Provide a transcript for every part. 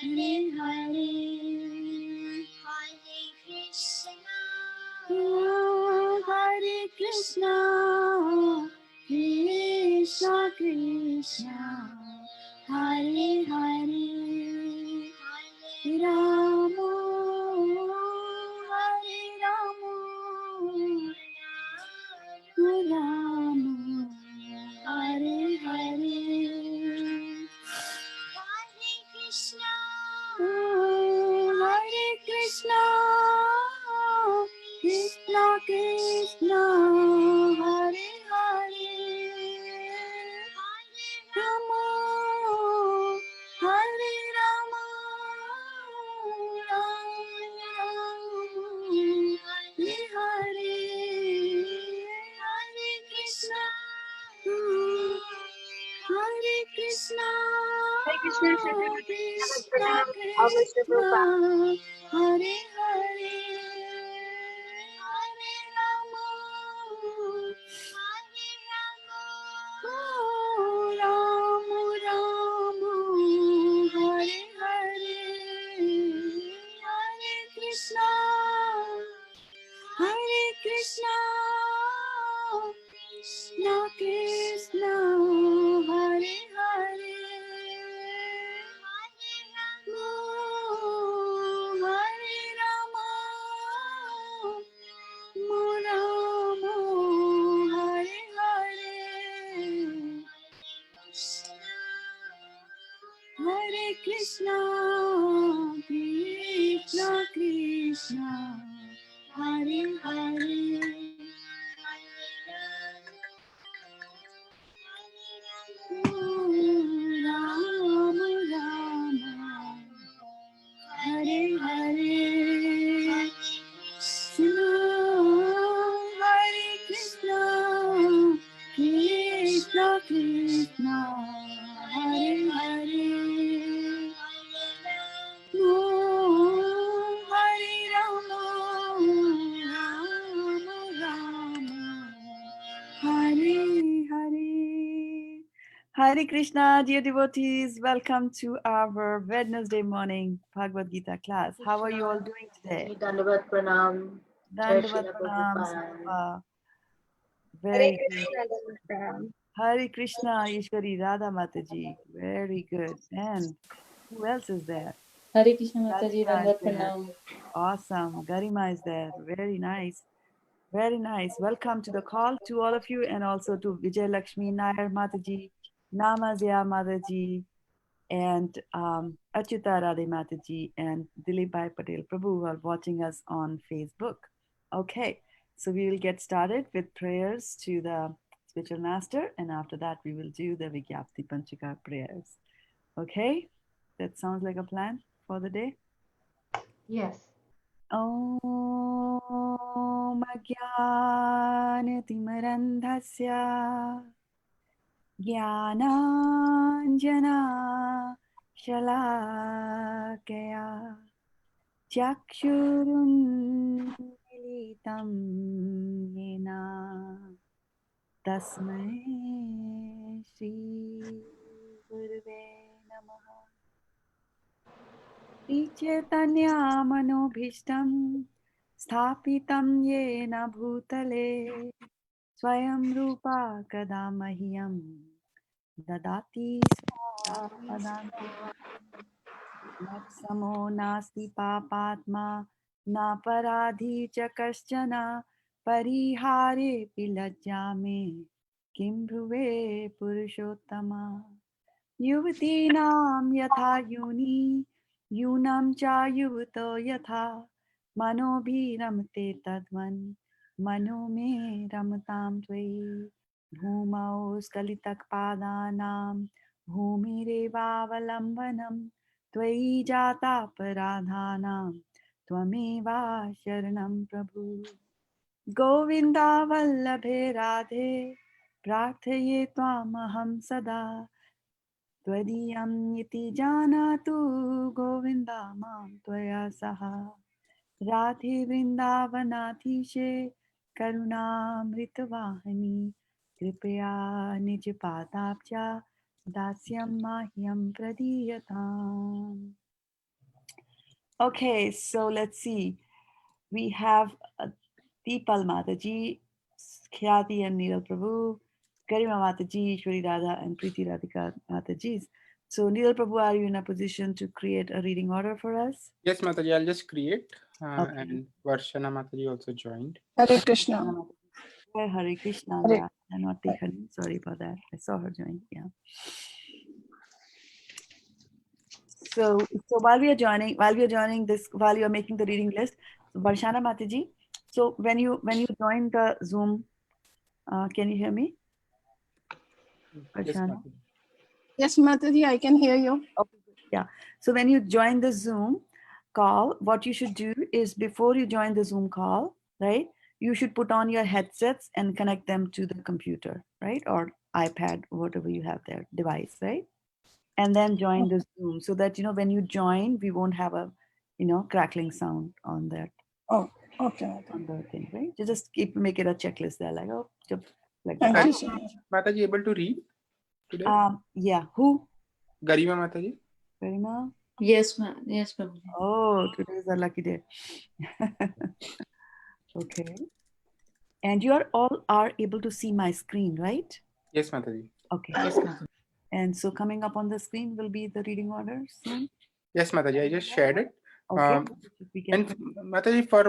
Hare Hare, Hare Krishna, Krishna Krishna, Hare Hare, Ramo, Hare Ramo, Ramo, Hare Hare. Hare Krishna, Krishna Krishna, Hare Hare, Rama, Hare Rama, Rama, Hare Hare, Hare Krishna, Hare Krishna, Hare Krishna, Shraddha-devi Krishna Dasi, Krishna, Hare Hare, Hare Rama, Rama Rama, Hare Hare, Hare Krishna, Hare Krishna, Krishna Krishna, Hare Hare, Hare Rama, Rama, Hare Hare, Hare Krishna, Krishna Krishna, Hare Hare, Rama Rama, Hare Hare, Krishna, Hare Krishna, Krishna Krishna, Hare Hare, Hare Rama, Rama Rama, Hare Hare. Hare Krishna, dear devotees. Welcome to our Wednesday morning Bhagavad-gita class. How are you all doing today? Dandavat Pranam, Jai Dandavat Srila pranam, Prabhupada. Sapa. Hare Very good. Krishna, Namaskaram. Hare Krishna, Ishwari Radha Mataji. Very good. And who else is there? Hare Krishna Mataji, Radhika is Dandavat there. Pranam. Awesome. Garima is there. Very nice. Very nice. Welcome to the call to all of you and also to Vijay Lakshmi Nair Mataji, Namazya Mataji, and Achyuta Radhe Mataji and Dilip Bhai Patel Prabhu who are watching us on Facebook. Okay, so we will get started with prayers to the spiritual master, and after that we will do the Vigyapti Panchika prayers. Okay, that sounds like a plan for the day. Yes. Om Ajnanatimarandhasya Jnananjana Shalakaya Chakshurunmilitam Yena Tasmai Shri Gurave Namaha Shri Chaitanya Manobhishtam Sthapitam Yena Bhutale Swayam Rupa Kada Mahyam Dadati Swapadante Matsamo Nasti Papatma Na Paradhi Cha Kaschana Parihare Pilajjame Kim Bhuve Purushottama Yuvatinam Yatha Yuni Yunam Cha Yuvato Yatha Manobhi Ramte Tadvan Mano Me Ramatam Tvai Bhumau Skalitak Padanam Bhumirevavalambanam Tvai Jata Paradhanam Tvameva Sharanam Prabhu Govinda Vallabhe Radhe Prarthaye Tvamaham Sada Twadiyam iti janatu Govinda mam Tvaya saha Radhe Vrindavanadhishe Karunamritavahani Kripaya Nijapadabja Dasyam Mahyam Pradiyatam. Okay, so let's see. We have Deepal Mataji, Khyati and Neeral Prabhu, Garima Mataji, Shwari Radha, and Preeti Radhika Mataji. So Neeral Prabhu, are you in a position to create a reading order for us? Yes, Mataji, I'll just create. Okay. And Varshana Mataji also joined. Hare Krishna. Hare Krishna, Hare- yeah. I'm not taken. Sorry about that. I saw her join. Yeah. So while we are joining this, while you are making the reading list, so Varshana Mataji. So when you join the Zoom, can you hear me, Yes, Varshana? Mataji. Yes, Mataji, I can hear you. Okay, good. Yeah. So when you join the Zoom call, what you should do is before you join the Zoom call, right? You should put on your headsets and connect them to the computer, right? Or iPad, whatever you have there, device, right? And then join the Zoom so that, when you join, we won't have a, crackling sound on that, Oh, okay. on the thing, right? You just make it a checklist there, like, oh, like Thank that. you so much. Mataji able to read today? Yeah. Who? Garima Mataji? Garima? Yes, ma'am. Yes, Prabhuji. Oh, today is a lucky day. Okay. And you are all able to see my screen, right? Yes, Mataji. Okay. Yes, ma'am. And so coming up on the screen will be the reading order soon. Yes, Mataji, I just shared it. Okay. We can And Mataji, for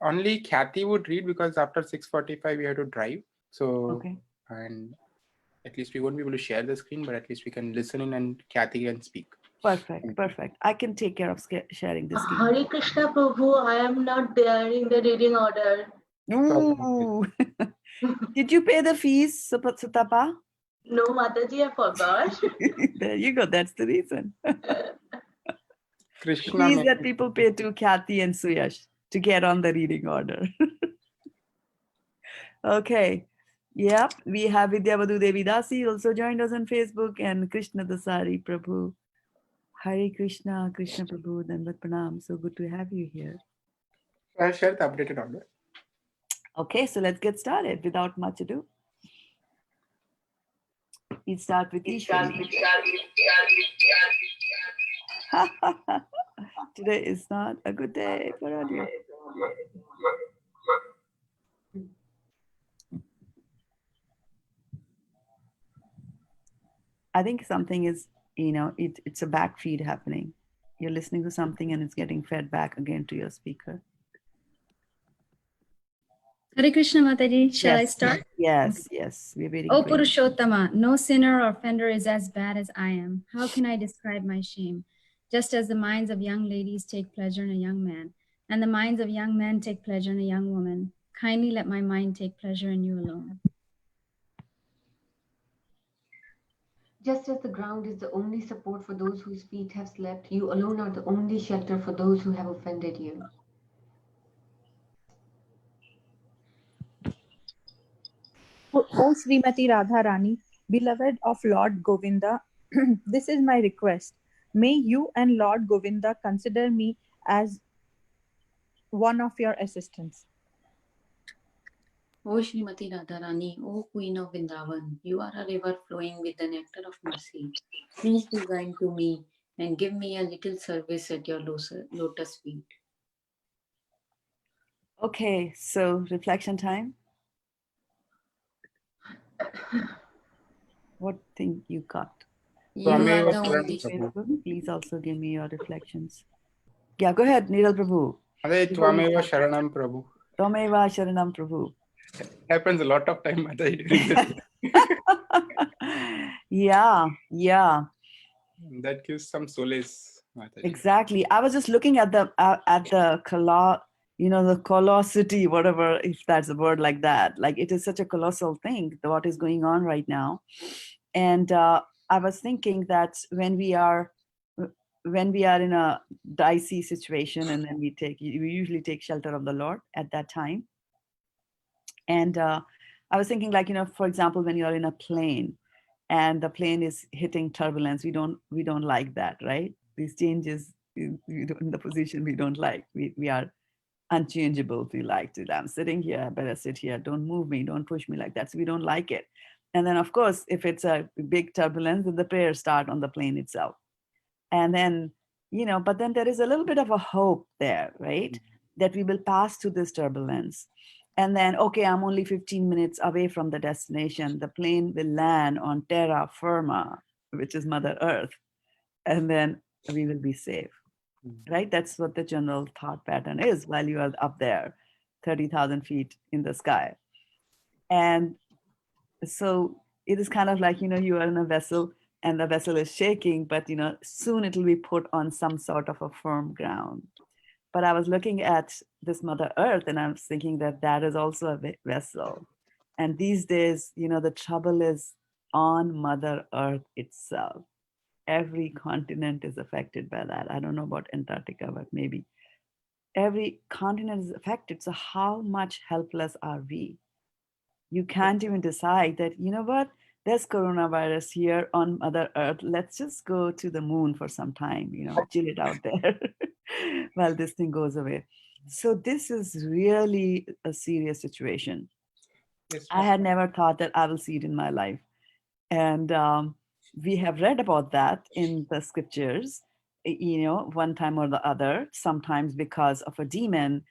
only Khyati would read because after 6:45 we have to drive. So, okay. and at least we won't be able to share the screen, but at least we can listen in and Khyati can speak. Perfect. Perfect. I can take care of sharing the screen. Hare Krishna Prabhu, I am not there in the reading order. Ooh. Did you pay the fees, Sutapa? No, Mataji, I forgot. There you go. That's the reason. Krishna Fees may- that people pay to Khyati and Suyash to get on the reading order. Okay. Yep. We have Shraddha-devi Dasi also joined us on Facebook, and Krishna Dasari Prabhu. Hare Krishna, Krishna Prabhu, Dandavat Pranam. So good to have you here. I'll share the updated order. Okay, so let's get started without much ado. We start with Ishwari. Today is not a good day for audio. I think something is, it's a back feed happening. You're listening to something and it's getting fed back again to your speaker. Hare Krishna Mataji, shall I Yes, start? Yes, yes. We're waiting O for you. Purushottama, no sinner or offender is as bad as I am. How can I describe my shame? Just as the minds of young ladies take pleasure in a young man, and the minds of young men take pleasure in a young woman, kindly let my mind take pleasure in you alone. Just as the ground is the only support for those whose feet have slept, you alone are the only shelter for those who have offended you. O Srimati Radharani, beloved of Lord Govinda, this is my request. May you and Lord Govinda consider me as one of your assistants. O Shrimati Radharani, O Queen of Vrindavan, you are a river flowing with the nectar of mercy. Please be kind to me and give me a little service at your lotus feet. Okay, so reflection time. What thing you got? You are Twameva the only. Sharanam Prabhu. Please also give me your reflections. Yeah, go ahead, Neeral Prabhu. Mataji, Twameva Sharanam Prabhu. Tomeva Sharanam Prabhu. Happens a lot of time, Mataji, during this. Yeah. That gives some solace, Mataji. Exactly. I was just looking at the the colossity, whatever, if that's a word like that. Like it is such a colossal thing, what is going on right now. And I was thinking that when we are in a dicey situation, and then we usually take shelter of the Lord at that time. And I was thinking, like, for example, when you're in a plane and the plane is hitting turbulence, we don't like that, right? These changes in the position we don't like. We are unchangeable. We like to, I'm sitting here, I better sit here. Don't move me, don't push me like that. So we don't like it. And then, of course, if it's a big turbulence, then the prayers start on the plane itself. And then but then there is a little bit of a hope there, right? That we will pass through this turbulence. And then, okay, I'm only 15 minutes away from the destination. The plane will land on terra firma, which is Mother Earth. And then we will be safe, right? That's what the general thought pattern is while you are up there, 30,000 feet in the sky. And so it is kind of like, you are in a vessel and the vessel is shaking, but, soon it will be put on some sort of a firm ground. But I was looking at this Mother Earth and I was thinking that is also a vessel. And these days, the trouble is on Mother Earth itself. Every continent is affected by that. I don't know about Antarctica, but maybe every continent is affected. So how much helpless are we? You can't even decide that, what, there's coronavirus here on Mother Earth. Let's just go to the moon for some time, chill it out there while this thing goes away. So this is really a serious situation. Yes, I had never thought that I will see it in my life. And we have read about that in the scriptures, one time or the other, sometimes because of a demon,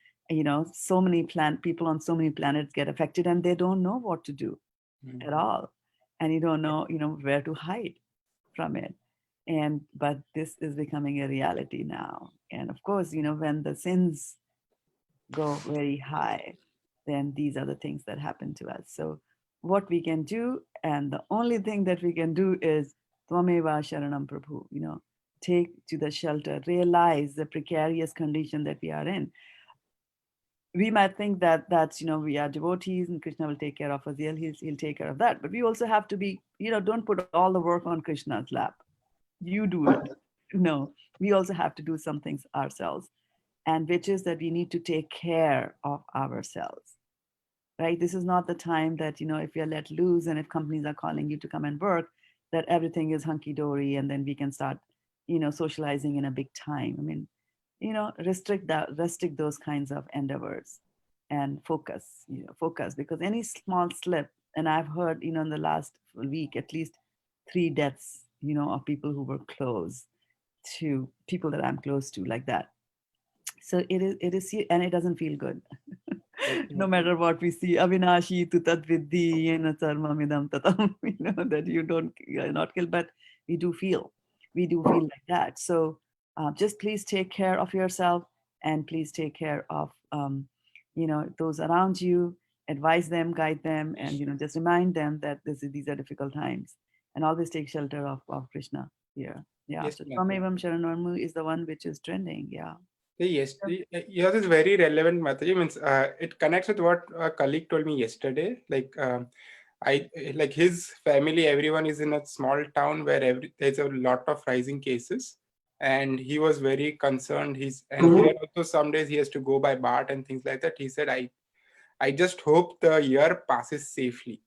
so many people on so many planets get affected and they don't know what to do at all. And you don't know, where to hide from it. But this is becoming a reality now. And of course, when the sins go very high, then these are the things that happen to us. So what we can do, and the only thing that we can do is Tvameva Sharanam Prabhu, take to the shelter, realize the precarious condition that we are in. We might think that that's, we are devotees and Krishna will take care of us. He'll take care of that. But we also have to be, don't put all the work on Krishna's lap. You do it. No, we also have to do some things ourselves. And which is that we need to take care of ourselves, right? This is not the time that, if you're let loose and if companies are calling you to come and work, that everything is hunky-dory and then we can start, socializing in a big time. I mean, restrict those kinds of endeavors and focus, because any small slip, and I've heard, in the last week, at least 3 deaths, of people who were close to people that I'm close to, like that. So it is, and it doesn't feel good. No matter what we see, avinashi tu tad viddhi yena sarmamidam tatam, that you're not killed, but we do feel like that. So just please take care of yourself and please take care of, those around you, advise them, guide them, and, just remind them that these are difficult times and always take shelter of Krishna here. Yeah. Yes, So Mataji. Tvamevam Sharanarmu is the one which is trending. Yeah. Yes, yours is very relevant, Mataji. Means it connects with what a colleague told me yesterday. Like like his family, everyone is in a small town where there's a lot of rising cases, and he was very concerned. And here also some days he has to go by BART and things like that. He said, I just hope the year passes safely.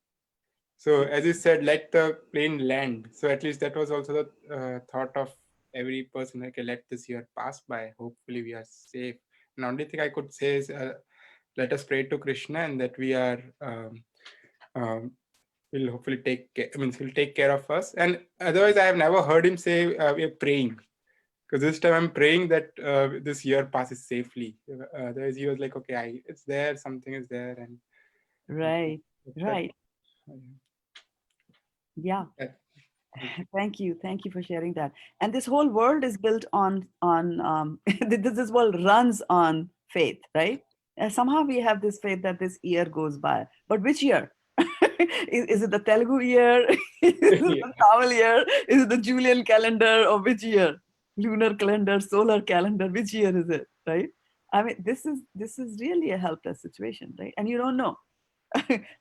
So as you said, let the plane land. So at least that was also the thought of every person. Like, let this year pass by. Hopefully we are safe. And only thing I could say is, let us pray to Krishna and that we are will hopefully will take care of us. And otherwise, I have never heard him say we are praying. Because this time I'm praying that this year passes safely. Otherwise, he was like, okay, it's there, something is there, and Right. Yeah. Thank you for sharing that. And this whole world is built on this world runs on faith, right? And somehow we have this faith that this year goes by. But which year? Is it the Telugu year? Is it the Tamil year? Is it the Julian calendar, or which year? Lunar calendar, solar calendar, which year is it? Right? I mean, this is really a helpless situation, right? And you don't know.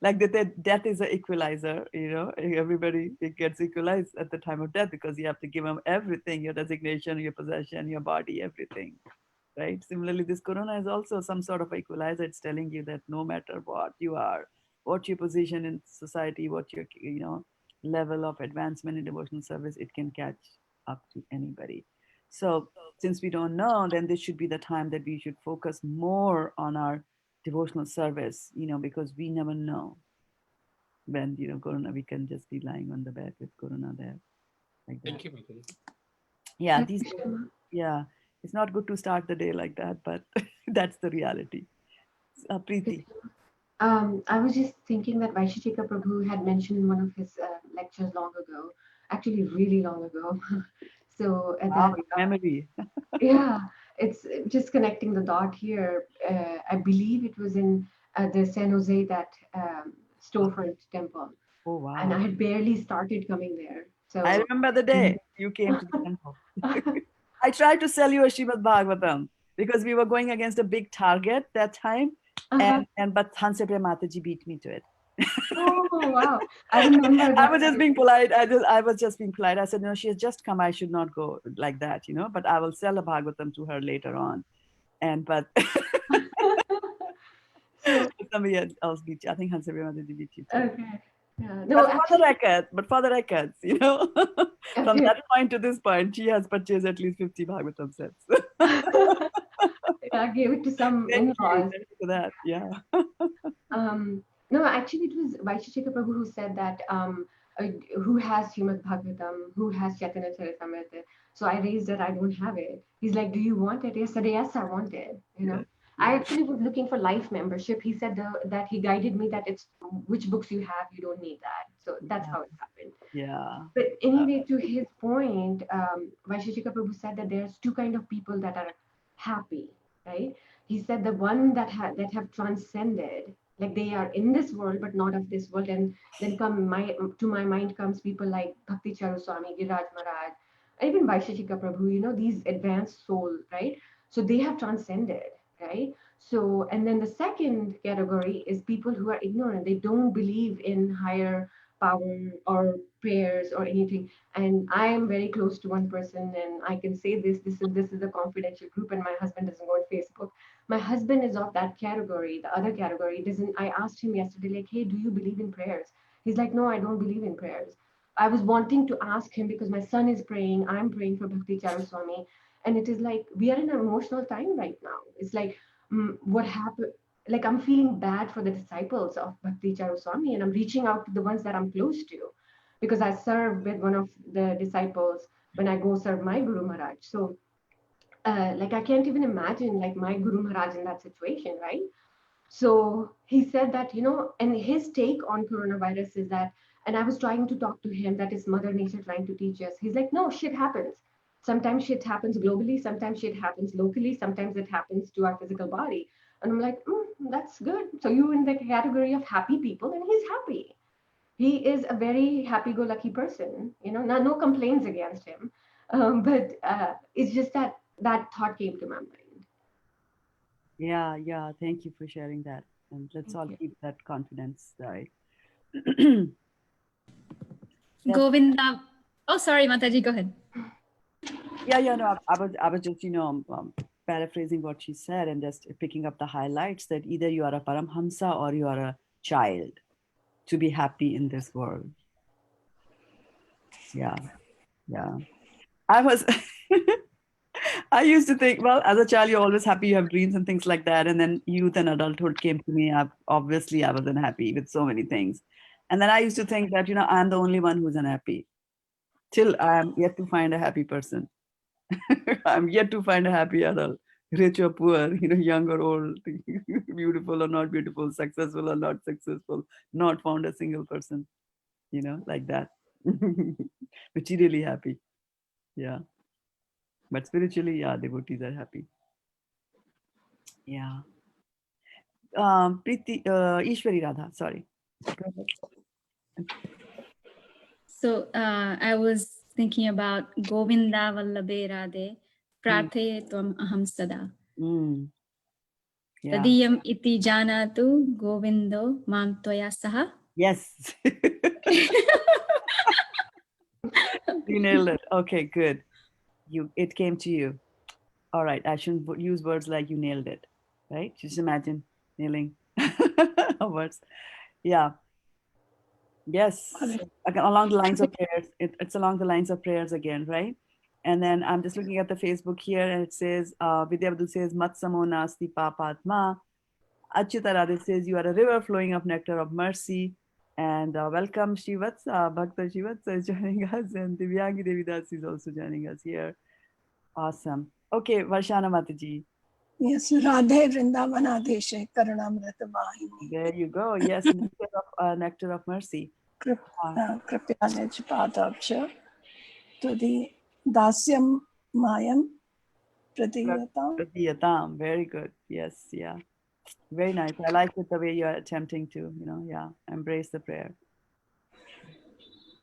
Like death is an equalizer, everybody gets equalized at the time of death because you have to give them everything, your designation, your possession, your body, everything, right? Similarly, this corona is also some sort of equalizer. It's telling you that no matter what you are, what your position in society, what your level of advancement in devotional service, it can catch up to anybody. So since we don't know, then this should be the time that we should focus more on our devotional service, because we never know when, corona, we can just be lying on the bed with corona there. Like that. thank you, Mataji. Yeah, Yeah, it's not good to start the day like that, but that's the reality. Preeti. I was just thinking that Vaisheshika Prabhu had mentioned in one of his lectures long ago, actually really long ago. So Wow, that memory. yeah, it's just connecting the dot here. I believe it was in the San Jose that storefront temple, Oh, and I wow. had barely started coming there. I So remember the day you came to the temple. I tried to sell you a Srimad Bhagavatam because we were going against a big target that time. uh-huh. But Hansepriya Mataji beat me to it. Oh wow, I remember I that. was just being polite. I was just being polite. I said, no, she has just come. I should not go like that, you know. But I will sell a Bhagavatam to her later on. But So somebody else beat you. I think Hansepriya Mataji beat you too. okay, yeah, no, actually, But for the records, you know, from okay. that point to this point, she has purchased at least 50 Bhagavatam sets. I gave it to some Thank you. in-laws. Thank you for that. Yeah. No, actually, it was Vaisheshika Prabhu who said that uh, who has Srimad Bhagavatam, who has Chaitanya Charitamrita. So I raised it, I don't have it. He's like, do you want it? I said, yes, I want it. You know, Good. I Yeah. actually was looking for life membership. He said that he guided me that it's which books you have, you don't need that. So that's how it happened. Yeah. But anyway, to his point, Vaisheshika Prabhu said that there's two kind of people that are happy, right? He said the one that have transcended, like they are in this world but not of this world, and then to my mind comes people like Bhakti Charu Swami, Giraj Maharaj, even Vaisheshika Prabhu. You know, these advanced soul, right? So they have transcended, right? So, and then the second category is people who are ignorant. They don't believe in higher power or prayers or anything. And I am very close to one person, and I can say this is a confidential group, and my husband doesn't go on Facebook. My husband is of that category. The other category doesn't. I asked him yesterday, like, hey, do you believe in prayers? He's like, no, I don't believe in prayers. I was wanting to ask him because my son is praying. I'm praying for Bhakti Charu Swami, and it is like we are in an emotional time right now. It's like what happened, like I'm feeling bad for the disciples of Bhakti Charu Swami, and I'm reaching out to the ones that I'm close to because I serve with one of the disciples when I go serve my Guru Maharaj. So like I can't even imagine like my Guru Maharaj in that situation, right? So he said that, you know, and his take on coronavirus is that, and I was trying to talk to him that is Mother Nature trying to teach us. He's like, no, shit happens. Sometimes shit happens globally, sometimes shit happens locally, sometimes it happens to our physical body. And I'm like, that's good. So you're in the category of happy people, and he's happy. He is a very happy-go-lucky person. You know, no complaints against him. But it's just that that thought came to my mind. Yeah. Yeah. Thank you for sharing that. And let's Thank all you. keep that confidence, right? Govinda. Oh, sorry, Mataji, go ahead. Yeah. No, I was just, paraphrasing what she said and just picking up the highlights that either you are a Paramhamsa or you are a child to be happy in this world. Yeah. Yeah. I was, I used to think, well, as a child, you're always happy, you have dreams and things like that. And then youth and adulthood came to me. Obviously, I was unhappy with so many things. And then I used to think that, I'm the only one who's unhappy. Till I am yet to find a happy person. I'm yet to find a happy adult, rich or poor, young or old, beautiful or not beautiful, successful or not successful, not found a single person, like that. Materially happy. Yeah. But spiritually, yeah, devotees are happy. Yeah. Preeti, Ishwari Radha, sorry. So I was thinking about Govinda Vallabhe Radhe Prathe Tvam Aham Sada. Mm, yeah. Tadiyam iti janatu Govindo mam Tvaya Saha. Yes. You nailed it. Okay, good. It came to you. All right. I shouldn't use words like you nailed it. Right? Just imagine nailing words. Yeah. Yes. Again, along the lines of prayers. It's along the lines of prayers again, right? And then I'm just looking at the Facebook here, and it says, Vidya Abdul says, Matsamo Nasti Papatma. Achyuta Radhe says, you are a river flowing of nectar of mercy. And welcome, Shivatsa. Bhakta Shivatsa is joining us, and Divyangi Devi Dasi is also joining us here. Awesome. Okay, Varshana Mataji. Yes, Radhe Vrindavanadeshe Karunamrita Vahini. There you go. Yes, nectar of mercy. Kripya Nij Padabcha to the Dasyam Mayam Pradiyata. Pratyayam. Very good. Yes, yeah. Very nice. I like it the way you're attempting to, embrace the prayer.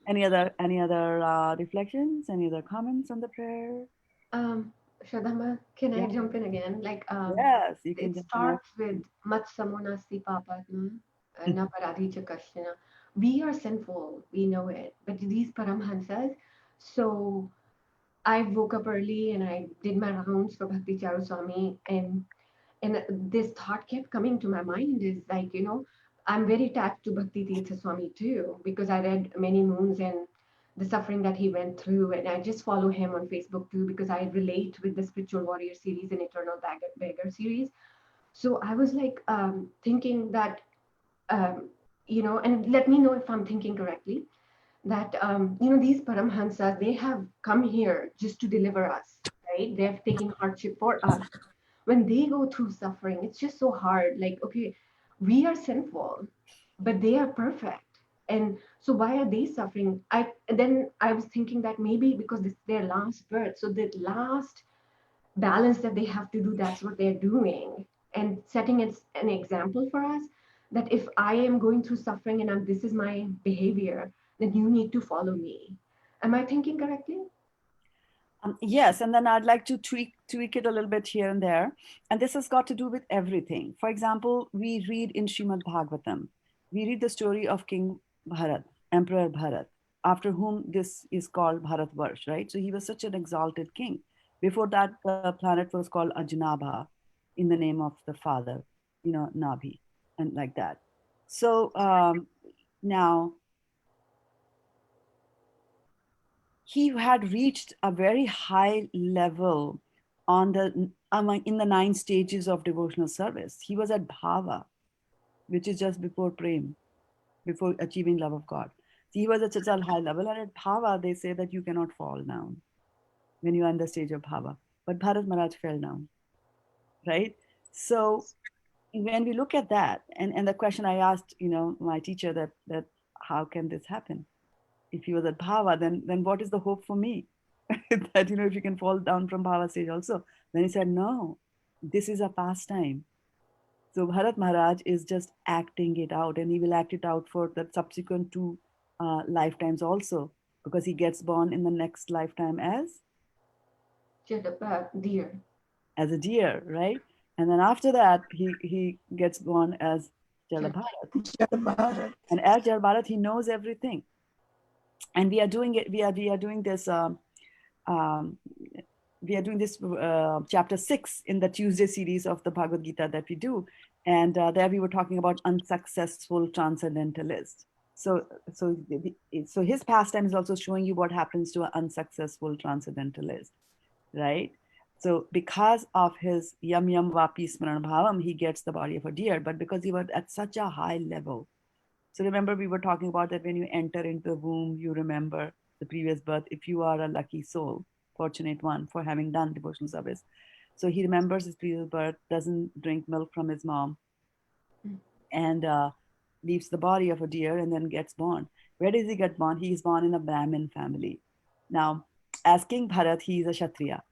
Any other reflections? Any other comments on the prayer? Shraddha, can I Yeah. jump in again? Like, Yes, you can it jump in. starts with Mat Samonasti Papatma, Na Paradhi Kashana. We are sinful, we know it. But these Paramhansas, so I woke up early and I did my rounds for Bhakti Charu Swami, and this thought kept coming to my mind is like, I'm very attached to Bhakti Tirtha Swami too, because I read Many Moons and the suffering that he went through. And I just follow him on Facebook too, because I relate with the Spiritual Warrior series and Eternal Beggar series. So I was like thinking that, and let me know if I'm thinking correctly, that, these Paramhansas, they have come here just to deliver us, right? They have taken hardship for us. When they go through suffering, it's just so hard. Like, okay, we are sinful, but they are perfect. And so why are they suffering? I was thinking that maybe because this is their last birth. So the last balance that they have to do, that's what they're doing. And setting it an example for us that if I am going through suffering and this is my behavior, then you need to follow me. Am I thinking correctly? Yes, and then I'd like to tweak it a little bit here and there. And this has got to do with everything. For example, we read in Srimad Bhagavatam, we read the story of King Bharat, Emperor Bharat, after whom this is called Bharatvarsh, right? So he was such an exalted king. Before that, the planet was called Ajnabha in the name of the father, Nabhi, and like that. So now he had reached a very high level in the 9 stages of devotional service. He was at bhava, which is just before prem, before achieving love of God. He was at such a high level, and at bhava they say that you cannot fall down when you are in the stage of bhava. But Bharat Maharaj fell down, right? So when we look at that, and the question I asked, my teacher, that how can this happen? If he was at bhava, then what is the hope for me? That if you can fall down from bhava stage also. Then he said, no, this is a pastime. So Bharat Maharaj is just acting it out, and he will act it out for the subsequent 2 lifetimes also, because he gets born in the next lifetime Dear. as a deer, right? And then after that, he gets born as Jala Bharat. And as Jala Bharat, he knows everything. And we are doing it. We are doing this. We are doing this chapter 6 in the Tuesday series of the Bhagavad-gita that we do. And there we were talking about unsuccessful transcendentalist. So his pastime is also showing you what happens to an unsuccessful transcendentalist, right? So because of his yam yam vapi smaran bhavam, he gets the body of a deer, but because he was at such a high level. So remember, we were talking about that when you enter into the womb, you remember the previous birth, if you are a lucky soul, fortunate one for having done devotional service. So he remembers his previous birth, doesn't drink milk from his mom, and leaves the body of a deer and then gets born. Where does he get born? He is born in a Brahmin family. Now, as King Bharat, he is a Kshatriya,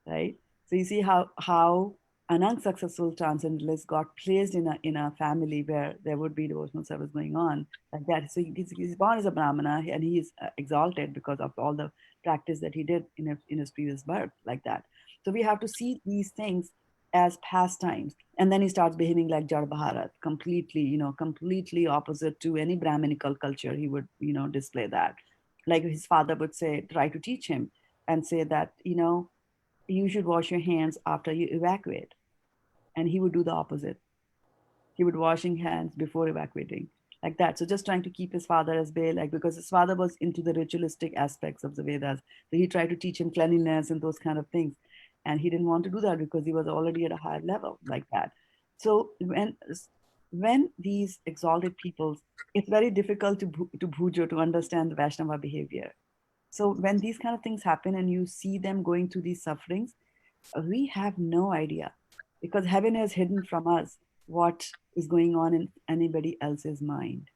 right? So you see how an unsuccessful transcendentalist got placed in a family where there would be devotional service going on like that. So he's born as a Brahmana, and he is exalted because of all the practice that he did in his previous birth like that. So we have to see these things as pastimes. And then he starts behaving like Jar Bharat, completely opposite to any Brahminical culture. He would, display that. Like his father would say, try to teach him and say that, you should wash your hands after you evacuate. And he would do the opposite. He would washing hands before evacuating, like that. So just trying to keep his father as bay, like, because his father was into the ritualistic aspects of the Vedas. So he tried to teach him cleanliness and those kind of things. And he didn't want to do that because he was already at a higher level like that. So when these exalted peoples, it's very difficult to bhujo, to understand the Vaishnava behavior, So when these kind of things happen and you see them going through these sufferings, we have no idea, because heaven has hidden from us what is going on in anybody else's mind.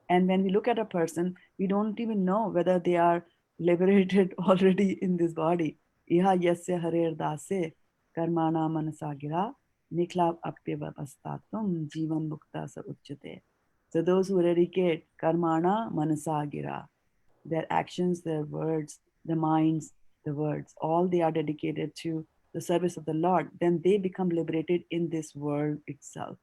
And when we look at a person, we don't even know whether they are liberated already in this body. Iha yasya harer dase karmana manasagira nikla apyavastatum jivan mukta sa uchyate. So those who eradicate karmana manasagira, their actions, their words, the minds, the words, all they are dedicated to the service of the Lord, then they become liberated in this world itself,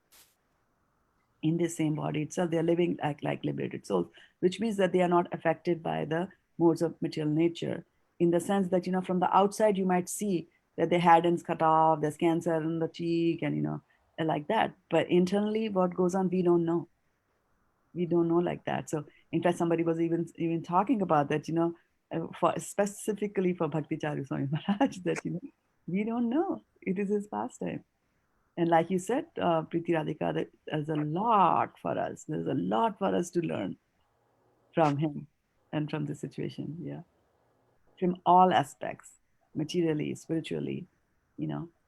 in the same body itself. They are living like liberated souls, which means that they are not affected by the modes of material nature, in the sense that, from the outside you might see that their head is cut off, there's cancer in the cheek, and like that. But internally, what goes on, we don't know. We don't know like that. So in fact, somebody was even talking about that, for specifically for Bhakti Charu Swami Maharaj, that we don't know. It is his pastime. And like you said, Preeti Radhika, that there's a lot for us. There's a lot for us to learn from him and from the situation. Yeah. From all aspects, materially, spiritually,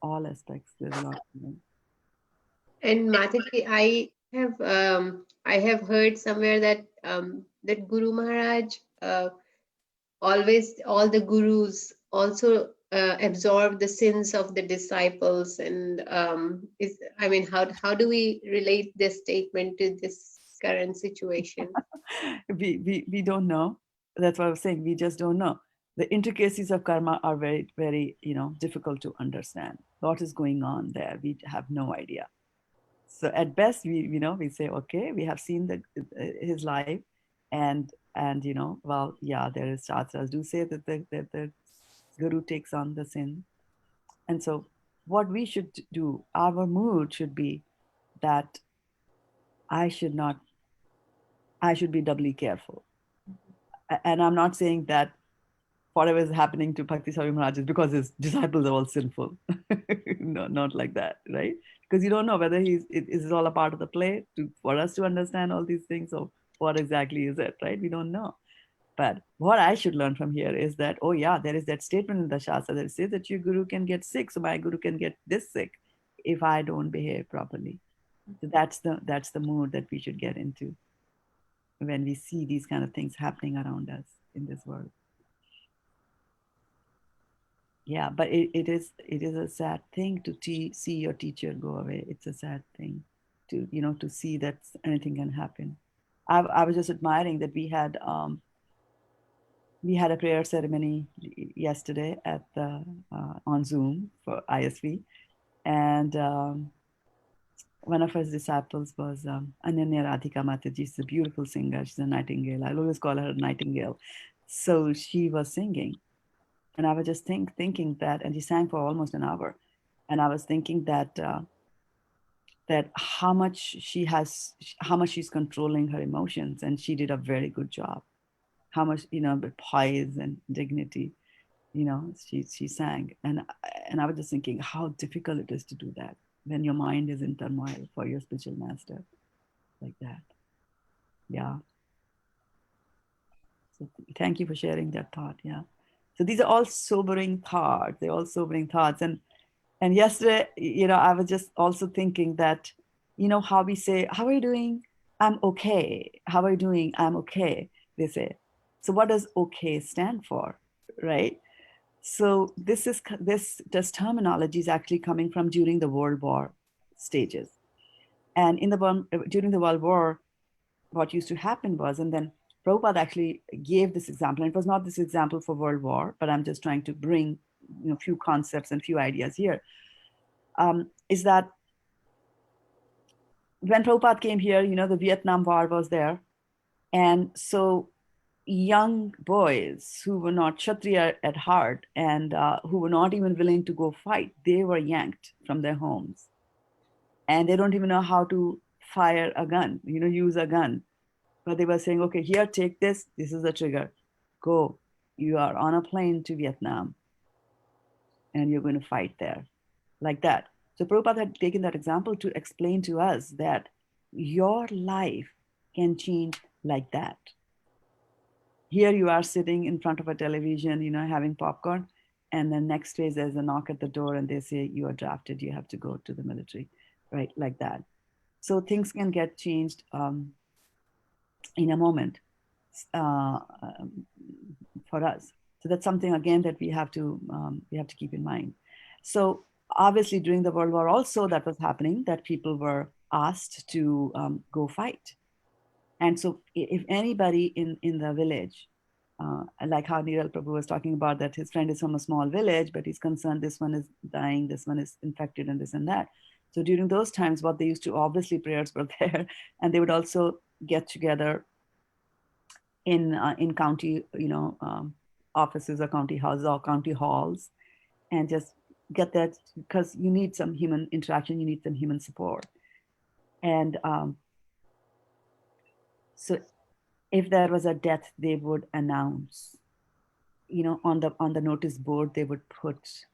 all aspects. There's a lot to learn. And Mataji, I have heard somewhere that that Guru Maharaj always, all the gurus also absorb the sins of the disciples, and how do we relate this statement to this current situation? we don't know. That's what I was saying. We just don't know. The intricacies of karma are very, very, difficult to understand. What is going on there? We have no idea. So at best, we say, okay, we have seen his life, and well, yeah, there is shastras do say that the guru takes on the sin, and so what we should do, our mood should be that I should be doubly careful. And I'm not saying that whatever is happening to Bhakti Swami Maharaj is because his disciples are all sinful. No, not like that, right? Because you don't know whether is it all a part of the play for us to understand all these things, or what exactly is it, right? We don't know. But what I should learn from here is that, oh yeah, there is that statement in the Shastra that says that your guru can get sick, so my guru can get this sick if I don't behave properly. So that's the mood that we should get into when we see these kind of things happening around us in this world. Yeah, but it is a sad thing to see your teacher go away. It's a sad thing to see that anything can happen. I was just admiring that we had a prayer ceremony yesterday at on Zoom for ISV, and one of his disciples was Ananya Radhika Mataji. She's a beautiful singer. She's a nightingale. I always call her a nightingale. So she was singing, and I was just thinking that, and she sang for almost an hour, and I was thinking that how much she's controlling her emotions, and she did a very good job. How much with poise and dignity, she sang, and I was just thinking how difficult it is to do that when your mind is in turmoil for your spiritual master like that. Yeah. So thank you for sharing that thought. Yeah. So these are all sobering thoughts. They're all sobering thoughts. And yesterday, I was just also thinking that, how we say, how are you doing? I'm okay. How are you doing? I'm okay, they say. So what does okay stand for, right? So this terminology is actually coming from during the World War stages. And during the World War, what used to happen was, and then Prabhupada actually gave this example, and it was not this example for World War, but I'm just trying to bring few concepts and few ideas here. Is that when Prabhupada came here, the Vietnam War was there. And so young boys who were not Kshatriya at heart, and who were not even willing to go fight, they were yanked from their homes. And they don't even know how to fire a gun, use a gun. But they were saying, okay, here, take this. This is the trigger. Go. You are on a plane to Vietnam, and you're going to fight there. Like that. So Prabhupada had taken that example to explain to us that your life can change like that. Here you are sitting in front of a television, you know, having popcorn, and then next phase there's a knock at the door and they say you are drafted, you have to go to the military, right? Like that. So things can get changed in a moment for us. So that's something again that we have to keep in mind. So obviously during the World War also that was happening, that people were asked to go fight. And so if anybody in the village, like how Neeral Prabhu was talking about, that his friend is from a small village, but he's concerned this one is dying, this one is infected, and this and that. So during those times, what they used to, obviously prayers were there, and they would also get together in county, offices or county houses or county halls, and just get that, because you need some human interaction, you need some human support. And so if there was a death, they would announce, on the notice board they would put,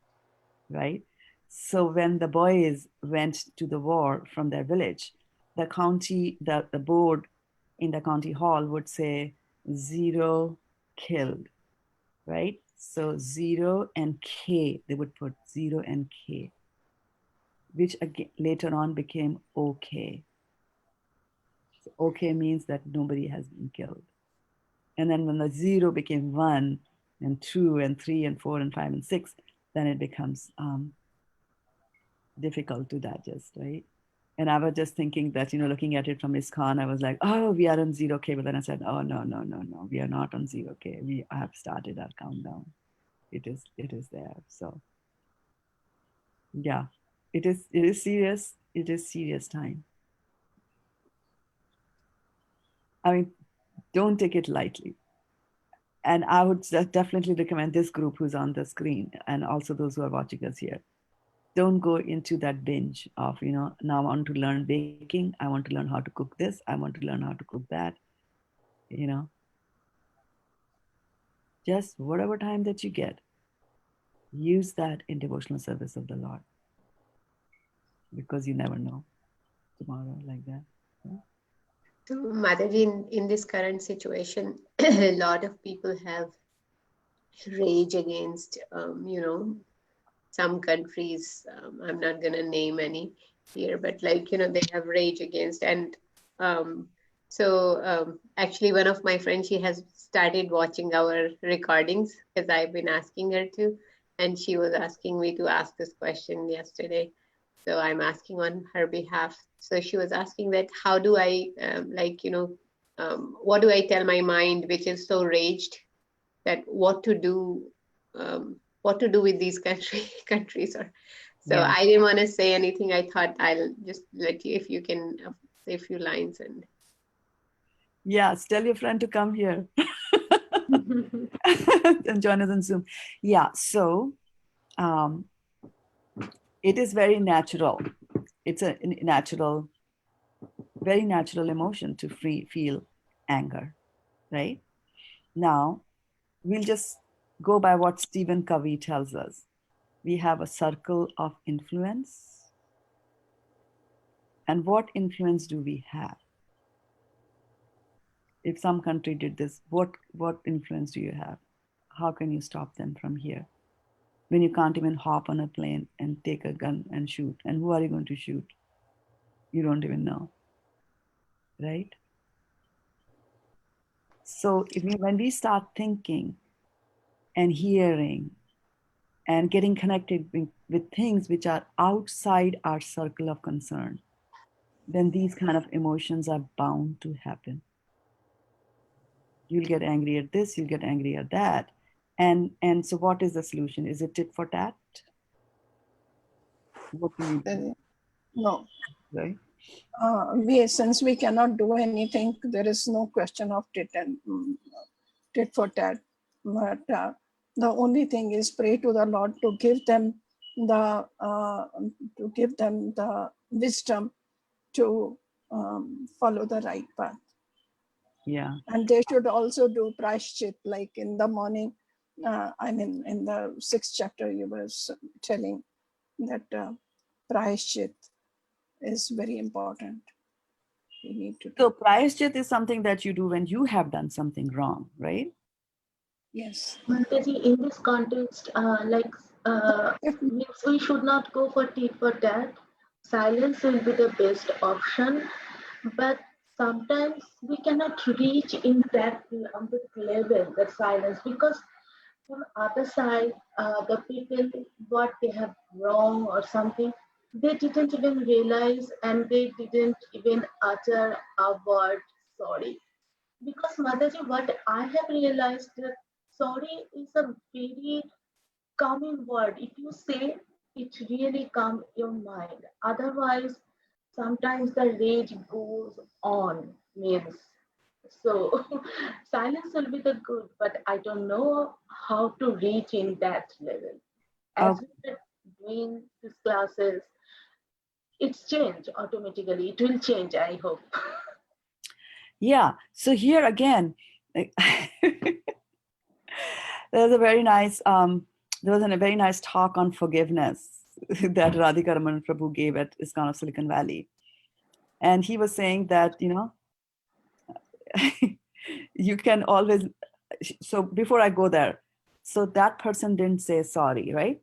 right? So when the boys went to the war from their village, the board in the county hall would say 0 killed, right? So 0 and K, they would put 0 and K, which again later on became OK. So OK means that nobody has been killed. And then when the 0 became 1 and 2 and 3 and 4 and 5 and 6, then it becomes difficult to digest, right? And I was just thinking that, looking at it from ISKCON, I was like, oh, we are on 0K. But then I said, oh, no, we are not on 0K. We have started our countdown. It is there. So yeah, it is serious. It is serious time. I mean, don't take it lightly. And I would definitely recommend this group who's on the screen, and also those who are watching us here. Don't go into that binge of, now I want to learn baking. I want to learn how to cook this. I want to learn how to cook that. Just whatever time that you get, use that in devotional service of the Lord, because you never know tomorrow, like that. Yeah. So, Mataji, in this current situation, a lot of people have rage against, some countries. I'm not going to name any here, but they have rage against. And actually, one of my friends, she has started watching our recordings because I've been asking her to. And she was asking me to ask this question yesterday. So I'm asking on her behalf. So she was asking that, how do I, what do I tell my mind, which is so raged, that what to do with these countries. Or so Yeah. I didn't want to say anything. I thought I'll just let you, if you can say a few lines. And Yes, tell your friend to come here and join us on Zoom. Yeah, so it is very natural. It's a natural, very natural emotion to feel anger, right? Now, we'll just go by what Stephen Covey tells us. We have a circle of influence. And what influence do we have? If some country did this, what influence do you have? How can you stop them from here? When you can't even hop on a plane and take a gun and shoot. And who are you going to shoot? You don't even know, right? So when we start thinking and hearing and getting connected with things which are outside our circle of concern, then these kind of emotions are bound to happen. You'll get angry at this, you'll get angry at that. And so what is the solution? Is it tit for tat? What do we do? No. Right? Since we cannot do anything, there is no question of tit for tat. But the only thing is pray to the Lord to give them the wisdom to follow the right path. Yeah. And they should also do prashchit, like in the morning. In the 6th chapter, you were telling that prashchit is very important. We need to do. So prayashchit is something that you do when you have done something wrong, right? Yes. Mataji, in this context, means we should not go for tit for tat. Silence will be the best option, but sometimes we cannot reach in that level, that silence, because from other side, the people what they have wrong or something, they didn't even realize and they didn't even utter a word sorry. Because Mataji, what I have realized that sorry is a very calming word. If you say it really calm your mind. Otherwise, sometimes the rage goes on, means. So silence will be the good, but I don't know how to reach in that level. As Okay. we are doing these classes, it's change automatically. It will change, I hope. Yeah. So here again, there's a very nice there was a very nice talk on forgiveness that Radhika Raman Prabhu gave at ISKCON of Silicon Valley. And he was saying that, you can always, so before I go there, so that person didn't say sorry, right?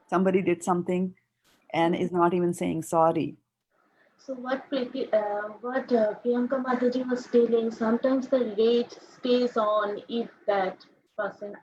Somebody did something and is not even saying sorry. So Priyanka Mataji was telling, sometimes the rage stays on if that person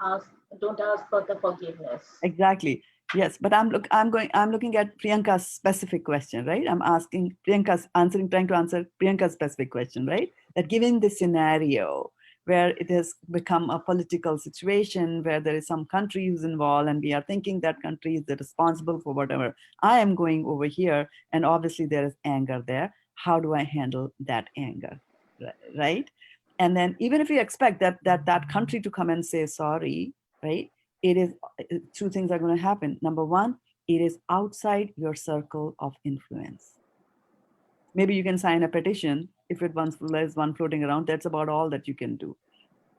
don't ask for the forgiveness. Exactly. Yes, but I'm looking at Priyanka's specific question, right? I'm asking Priyanka's trying to answer Priyanka's specific question, right? That given the scenario where it has become a political situation where there is some country who's involved and we are thinking that country is responsible for whatever I am going over here, and obviously there is anger there. How do I handle that anger, right? And then even if you expect that country to come and say sorry, right? It is two things are going to happen. Number one, it is outside your circle of influence. Maybe you can sign a petition. If there's one floating around, that's about all that you can do,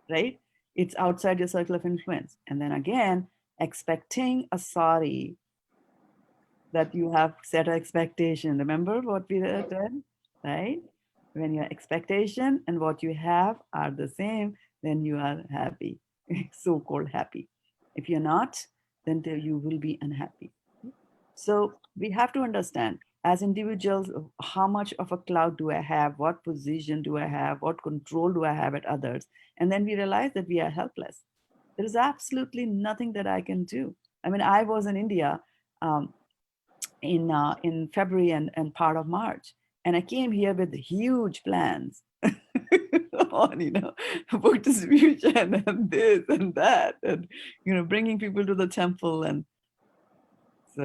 right? It's outside your circle of influence. And then again, expecting a sorry, that you have set an expectation. Remember what we read, right? When your expectation and what you have are the same, then you are happy, so-called happy. If you're not, then you will be unhappy. So we have to understand as individuals, how much of a clout do I have? What position do I have? What control do I have at others? And then we realize that we are helpless. There is absolutely nothing that I can do. I mean, I was in India in February and part of March, and I came here with huge plans on book distribution and this and that, and bringing people to the temple, and so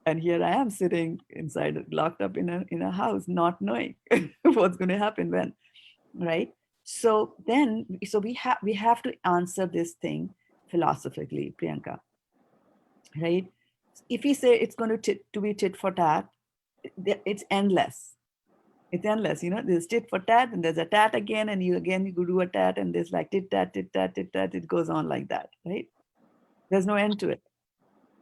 and here I am sitting inside, locked up in a house, not knowing what's going to happen when, right? So we have to answer this thing philosophically, Priyanka, right? If we say it's going to be tit for tat, it's endless. It's endless. There's tit for tat, and there's a tat again, and you go do a tat, and there's like tit tat, tit tat, tit tat. It goes on like that, right? There's no end to it.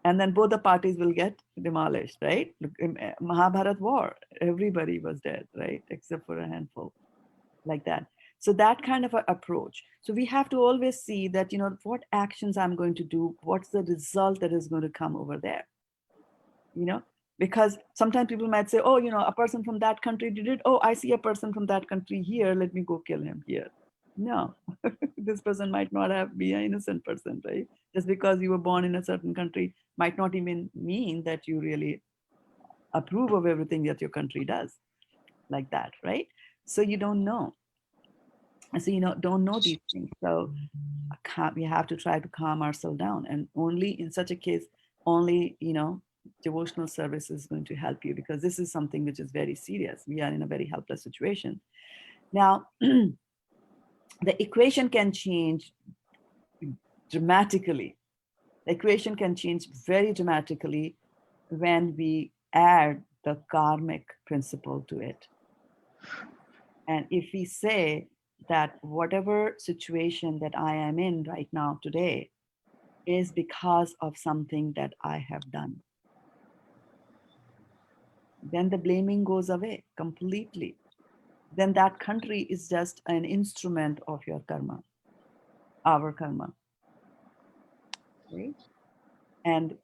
And then both the parties will get demolished, right? Look, in Mahabharat war, everybody was dead, right? Except for a handful, like that. So that kind of an approach. So we have to always see that, what actions I'm going to do, what's the result that is going to come over there, because sometimes people might say, oh, a person from that country did it. Oh, I see a person from that country here. Let me go kill him here. No, this person might not be an innocent person, right? Just because you were born in a certain country might not even mean that you really approve of everything that your country does, like that, right? So you don't know. So don't know these things. So we have to try to calm ourselves down, and only in such a case, only devotional service is going to help you, because this is something which is very serious. We are in a very helpless situation now. The equation can change dramatically. The equation can change very dramatically when we add the karmic principle to it. And if we say that whatever situation that I am in right now today is because of something that I have done, then the blaming goes away completely. Then that country is just an instrument of your karma, our karma. right? And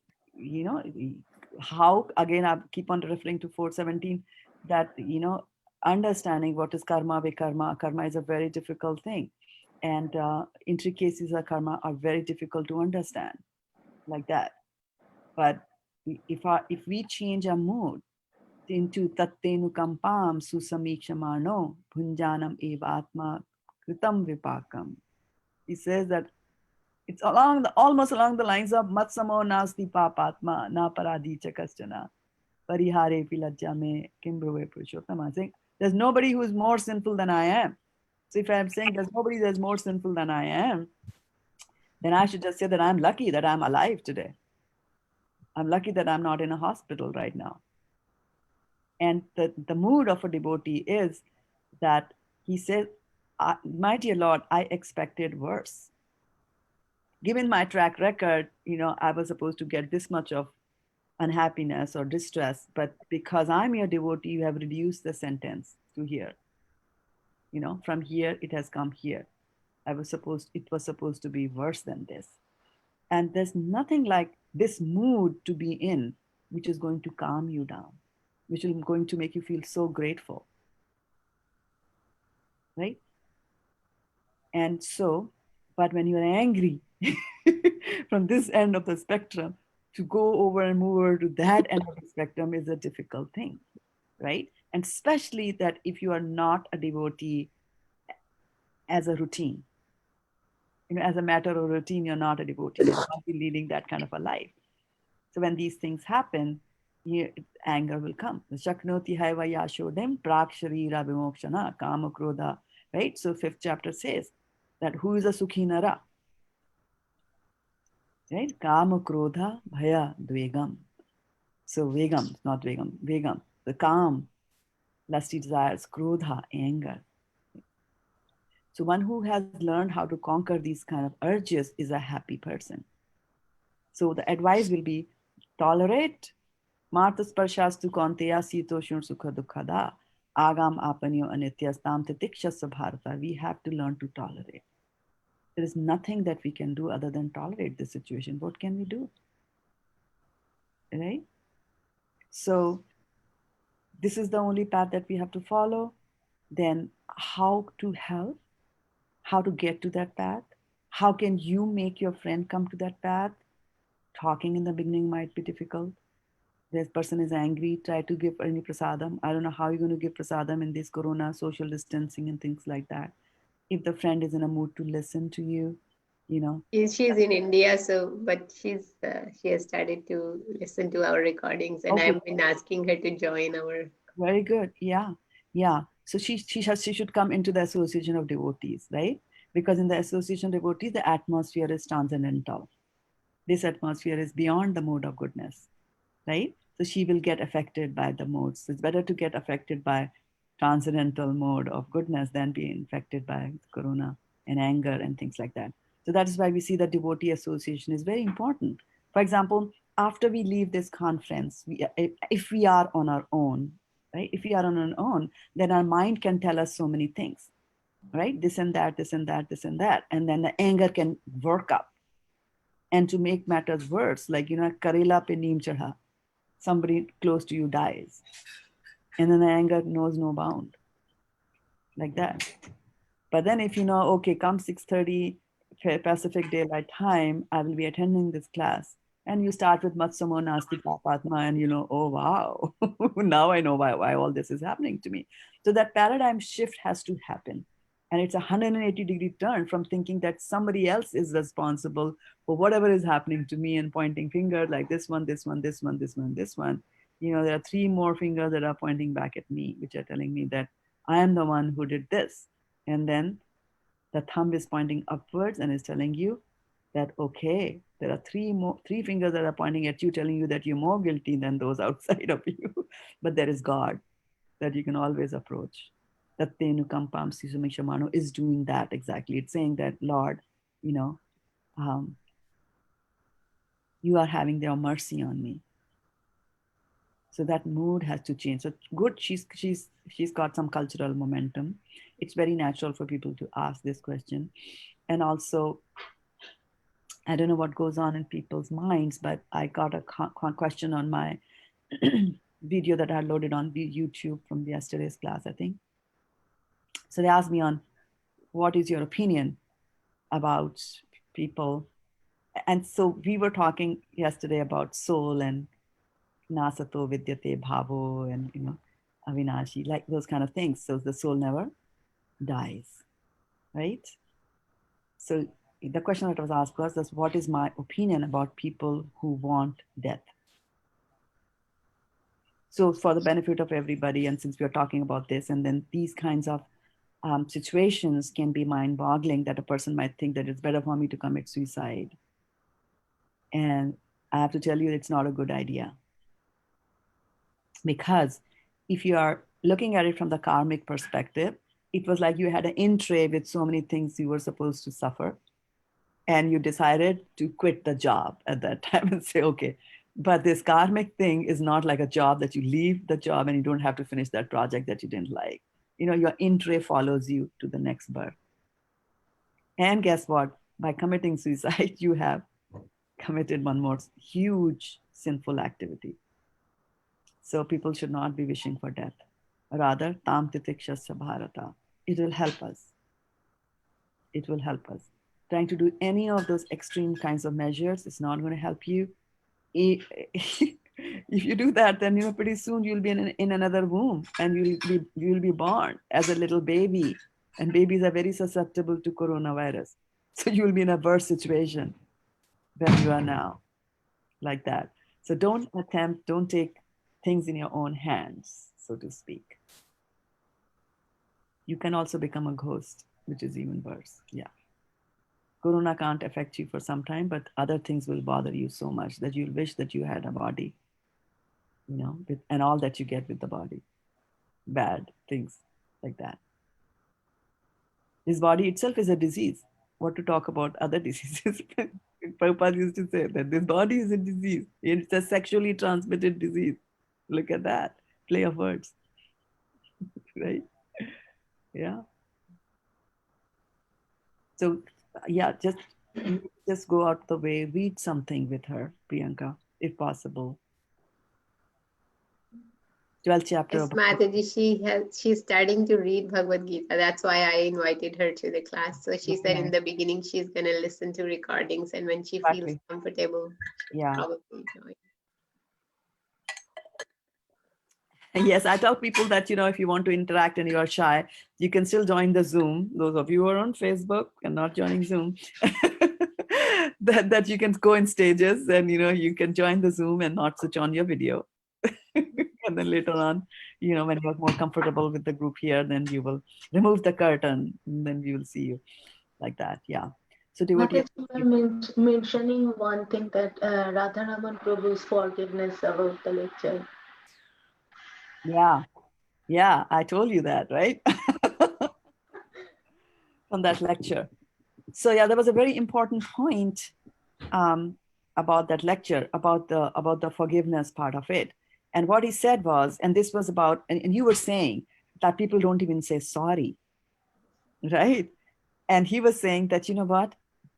how, again, I keep on referring to 417, that understanding what is karma, vikarma. Karma is a very difficult thing, and intricacies of karma are very difficult to understand, like that. But if we change our mood into tattenu kampam susamikshamano bhunjanam evatma kritam vipakam, he says that it's almost along the lines of matsamo nasti papatma na paradi chakastana parihare pilajja me kimbruve purushottama, saying there's nobody who is more sinful than I am. So if I'm saying there's nobody that's more sinful than I am, then I should just say that I'm lucky that I'm alive today. I'm lucky that I'm not in a hospital right now. And the mood of a devotee is that he says, my dear Lord, I expected worse. Given my track record, I was supposed to get this much of unhappiness or distress, but because I'm your devotee, you have reduced the sentence to here. From here, it has come here. It was supposed to be worse than this. And there's nothing like this mood to be in, which is going to calm you down, which is going to make you feel so grateful. Right? And so, but when you're angry from this end of the spectrum, to go over and move over to that end of the spectrum is a difficult thing, right? And especially that if you are not a devotee as a routine, as a matter of routine, you're not a devotee, you're not leading that kind of a life. So when these things happen, anger will come. Shaknoti haiva yashodem prak sharira vimokshana kama krodha, right? So 5th chapter says that who is a sukhi nara? Right? Kama krodha bhaya dvegam. So vegam, not vegam, vegam, the calm, lusty desires, krodha, anger. So one who has learned how to conquer these kind of urges is a happy person. So the advice will be tolerate Marta sparshastu konteya sito shun sukha dukkada agam apanyo anityastam titikshasya bharata. We have to learn to tolerate. There is nothing that we can do other than tolerate the situation. What can we do? Right? So this is the only path that we have to follow. Then how to help? How to get to that path? How can you make your friend come to that path? Talking in the beginning might be difficult. This person is angry, try to give any prasadam. I don't know how you're going to give prasadam in this corona, social distancing and things like that. If the friend is in a mood to listen to you, She's in India, but she has started to listen to our recordings, and okay. I've been asking her to join our. Very good. Yeah. So she should come into the association of devotees, right? Because in the association of devotees, the atmosphere is transcendental. This atmosphere is beyond the mode of goodness, right? So she will get affected by the modes. So it's better to get affected by transcendental mode of goodness than being affected by corona and anger and things like that. So that is why we see that devotee association is very important. For example, after we leave this conference, if we are on our own, right? If we are on our own, then our mind can tell us so many things, right? This and that, this and that, this and that. And then the anger can work up. And to make matters worse, like, Karela pe neem chadha, somebody close to you dies. And then the anger knows no bound, like that. But then if okay, come 6:30 Pacific Daylight Time, I will be attending this class. And you start with Matsamo Nasti Papatma, and oh wow, now I know why all this is happening to me. So that paradigm shift has to happen. And it's a 180-degree turn from thinking that somebody else is responsible for whatever is happening to me and pointing finger like this one, this one, this one, this one, this one. There are 3 more fingers that are pointing back at me, which are telling me that I am the one who did this. And then the thumb is pointing upwards and is telling you that, okay, there are 3 fingers that are pointing at you, telling you that you're more guilty than those outside of you. But there is God that you can always approach. Tattenu kampam sisumikshamano is doing that exactly. It's saying that, Lord, you are having their mercy on me. So that mood has to change. So good, she's got some cultural momentum. It's very natural for people to ask this question. And also, I don't know what goes on in people's minds, but I got a question on my video that I loaded on YouTube from yesterday's class, I think. So they asked me on what is your opinion about people. And so we were talking yesterday about soul and nasato vidyate bhavo and, avinashi, like those kind of things. So the soul never dies, right? So the question that was asked was, what is my opinion about people who want death? So for the benefit of everybody, and since we are talking about this, and then these kinds of situations can be mind-boggling, that a person might think that it's better for me to commit suicide. And I have to tell you, it's not a good idea. Because if you are looking at it from the karmic perspective, it was like you had an in tray with so many things you were supposed to suffer. And you decided to quit the job at that time and say, okay, but this karmic thing is not like a job that you leave the job and you don't have to finish that project that you didn't like. Your in tray follows you to the next birth. And guess what? By committing suicide, you have committed one more huge sinful activity. So people should not be wishing for death. Rather, tam titikshasya bharata. It will help us. It will help us. Trying to do any of those extreme kinds of measures is not going to help you. If you do that, then pretty soon you'll be in another womb, and you'll be born as a little baby, and babies are very susceptible to coronavirus. So you'll be in a worse situation than you are now, like that. So don't take things in your own hands, so to speak. You can also become a ghost, which is even worse. Yeah. Corona can't affect you for some time, but other things will bother you so much that you'll wish that you had a body, and all that you get with the body. Bad things like that. This body itself is a disease. What to talk about other diseases? Prabhupada used to say that this body is a disease. It's a sexually transmitted disease. Look at that. Play of words. Right? Yeah. So, yeah, just go out the way, read something with her, Priyanka, if possible. 12th chapter. Yes, Mataji, she's starting to read Bhagavad-gita. That's why I invited her to the class. So she said in the beginning she's going to listen to recordings, and when she feels comfortable, she'll probably join. Yes, I tell people that, if you want to interact and you're shy, you can still join the Zoom. Those of you who are on Facebook and not joining Zoom, that you can go in stages, and, you can join the Zoom and not switch on your video. And then later on, when you're more comfortable with the group here, then you will remove the curtain, and then we will see you like that. Yeah. So devotee, mentioning one thing, that Radharaman Prabhu's forgiveness about the lecture. Yeah, I told you that, right? From that lecture. So yeah, there was a very important point about that lecture, about the forgiveness part of it. And what he said was, and this was about, and you were saying that people don't even say sorry, right? And he was saying that, you know what?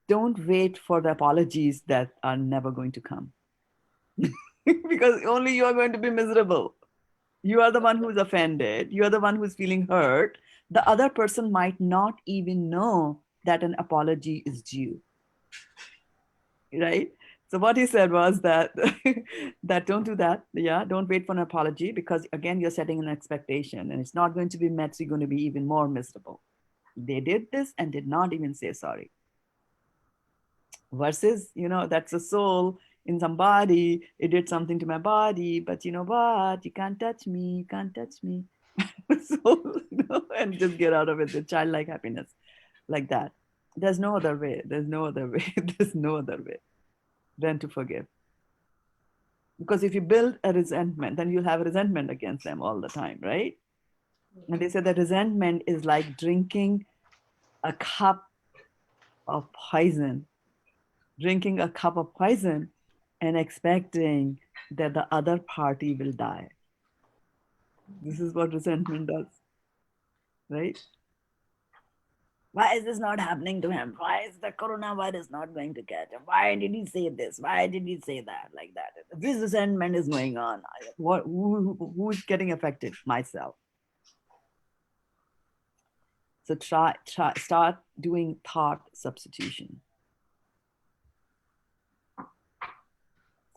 Don't wait for the apologies that are never going to come. Because only you are going to be miserable. You are the one who's offended. You are the one who's feeling hurt. The other person might not even know that an apology is due. Right? So what he said was that that don't do that. Yeah, don't wait for an apology, because again, you're setting an expectation and it's not going to be met. So you're going to be even more miserable. They did this and did not even say sorry. Versus, that's a soul in some body. It did something to my body, but you know what? You can't touch me. You can't touch me. So, and just get out of it. The childlike happiness, like that. There's no other way. There's no other way. There's no other way than to forgive. Because if you build a resentment, then you'll have a resentment against them all the time, right? And they said that resentment is like drinking a cup of poison, drinking a cup of poison and expecting that the other party will die. This is what resentment does, right? Why is this not happening to him? Why is the coronavirus not going to catch him? Why did he say this? Why did he say that? Like that. This resentment is going on. Who's getting affected? Myself. So start doing thought substitution.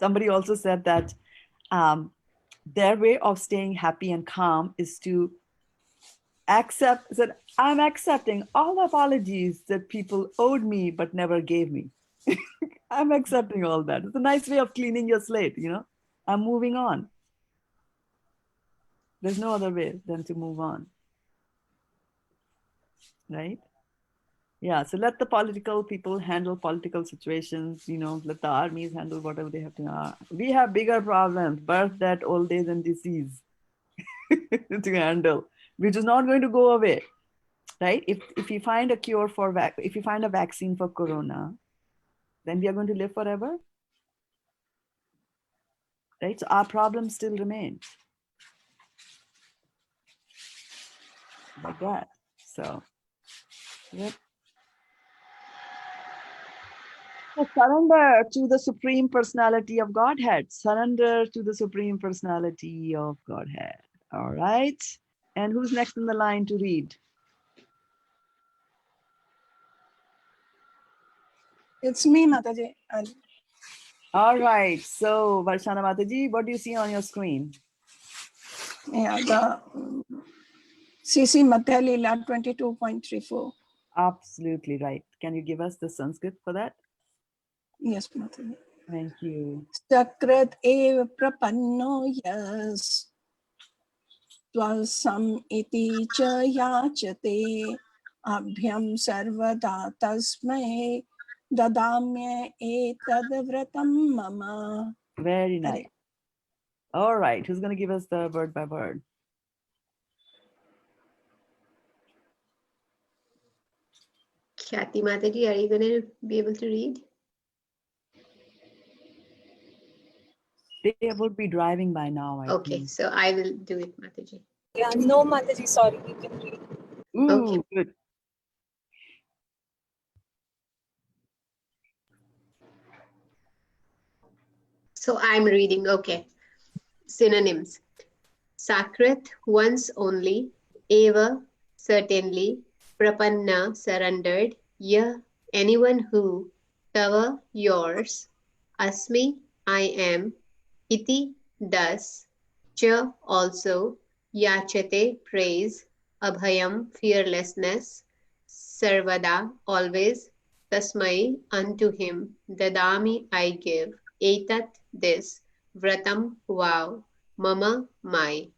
Somebody also said that their way of staying happy and calm is to accept that I'm accepting all the apologies that people owed me but never gave me. I'm accepting all that. It's a nice way of cleaning your slate, you know. I'm moving on. There's no other way than to move on. Right? Yeah, so let the political people handle political situations, you know, let the armies handle whatever they have to. We have bigger problems, birth, death, old age, and disease to handle, which is not going to go away. Right? If you find a cure for if you find a vaccine for corona, then we are going to live forever. Right? So our problems still remain. Like that. So, yep. So surrender to the Supreme Personality of Godhead. Surrender to the Supreme Personality of Godhead. All right. And who's next in the line to read? It's me, Mataji. All right. So, Varshana Mataji, what do you see on your screen? Yeah, the CC Madhya Leela 22.34. Absolutely right. Can you give us the Sanskrit for that? Yes, Mataji. Thank you. Sakrat eva prapanno yas twasam iti cha yachate abhyam sarvada tasmai dadamya etad vratam mama. Very nice. All right. Who's going to give us the word by word? Khyati Mataji, are you going to be able to read? They would be driving by now, I Okay, think. so I will do it, Mataji. Yeah, no, Mataji, sorry, you can read. Ooh, Okay. good. So I'm reading, okay. Synonyms. Sakrit, once only. Eva, certainly. Prapanna, surrendered. Ya, anyone who. Tava, yours. Asmi, I am. Iti, thus. Cha, also. Yachate, praise. Abhayam, fearlessness. Sarvada, always. Tasmai, unto him. Dadami, I give. Etat, this. Vratam, vow. Mama, my.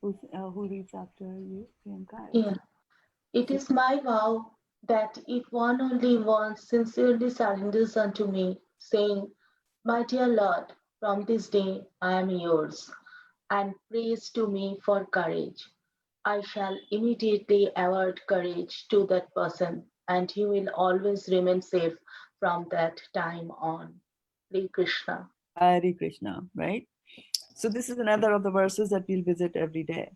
Who reads after you, Priyanka? Yeah. It is my vow that if one only one sincerely surrenders unto me, saying, My dear Lord, from this day I am yours, and prays to me for courage, I shall immediately award courage to that person, and he will always remain safe from that time on. Hare Krishna. Hare Krishna, right? So this is another of the verses that we'll visit every day.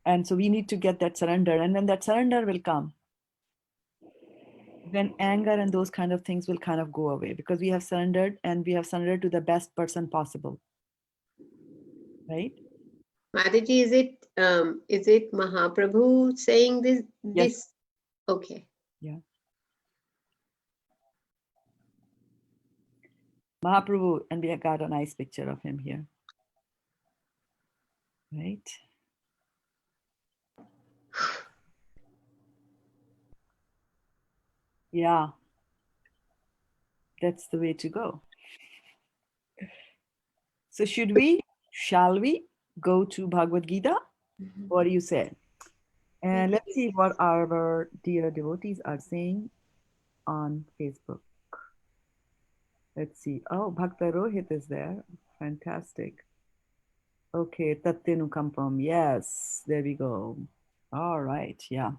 And so we need to get that surrender, and then that surrender will come. Then anger and those kind of things will kind of go away because we have surrendered, and we have surrendered to the best person possible. Right? Mataji, is it Mahaprabhu saying this? Yes. Okay. Yeah. Mahaprabhu, and we have got a nice picture of him here. Right? Yeah. That's the way to go. So shall we go to Bhagavad-gita? What do you say? And let's see what our dear devotees are saying on Facebook. Let's see. Oh, Bhakta Rohit is there. Fantastic. Okay, Tatyanu Kampam. Yes, there we go. All right, yeah.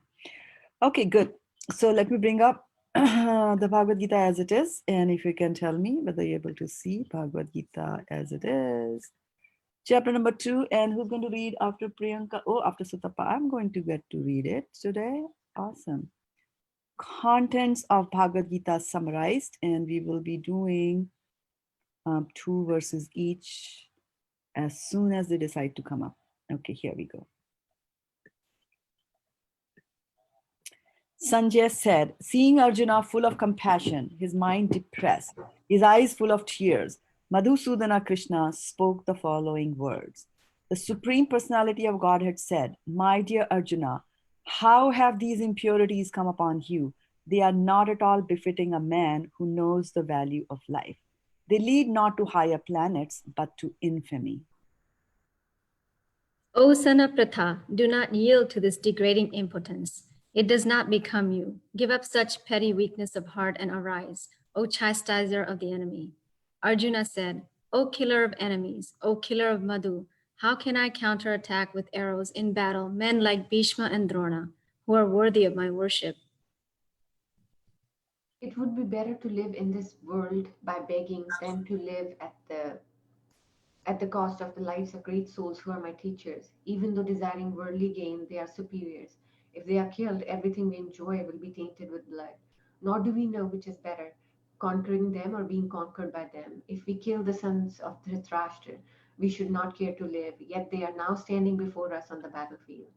Okay, good. So let me bring up the Bhagavad Gita as it is. And if you can tell me whether you're able to see Bhagavad Gita as it is. Chapter number 2. And who's going to read after Priyanka? Oh, after Sutapa. I'm going to get to read it today. Awesome. Contents of Bhagavad-gita summarized, and we will be doing 2 verses each as soon as they decide to come up. Okay, here we go. Sanjay said, seeing Arjuna full of compassion, his mind depressed, his eyes full of tears, Madhusudana Krishna spoke the following words. The Supreme Personality of Godhead said, my dear Arjuna, how have these impurities come upon you? They are not at all befitting a man who knows the value of life. They lead not to higher planets, but to infamy. O son of Pratha, do not yield to this degrading impotence. It does not become you. Give up such petty weakness of heart and arise, O chastiser of the enemy. Arjuna said, O killer of enemies, O killer of Madhu, how can I counterattack with arrows in battle men like Bhishma and Drona, who are worthy of my worship? It would be better to live in this world by begging than to live at the cost of the lives of great souls who are my teachers. Even though desiring worldly gain, they are superiors. If they are killed, everything we enjoy will be tainted with blood. Nor do we know which is better, conquering them or being conquered by them. If we kill the sons of Dhritarashtra, we should not care to live, yet they are now standing before us on the battlefield.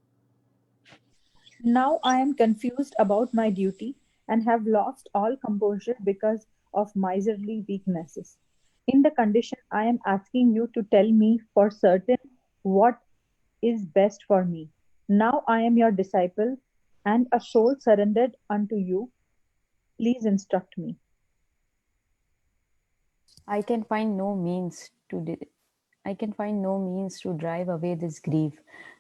Now I am confused about my duty and have lost all composure because of miserly weaknesses. In the condition, I am asking you to tell me for certain what is best for me. Now I am your disciple and a soul surrendered unto you. Please instruct me. I can find no means to drive away this grief,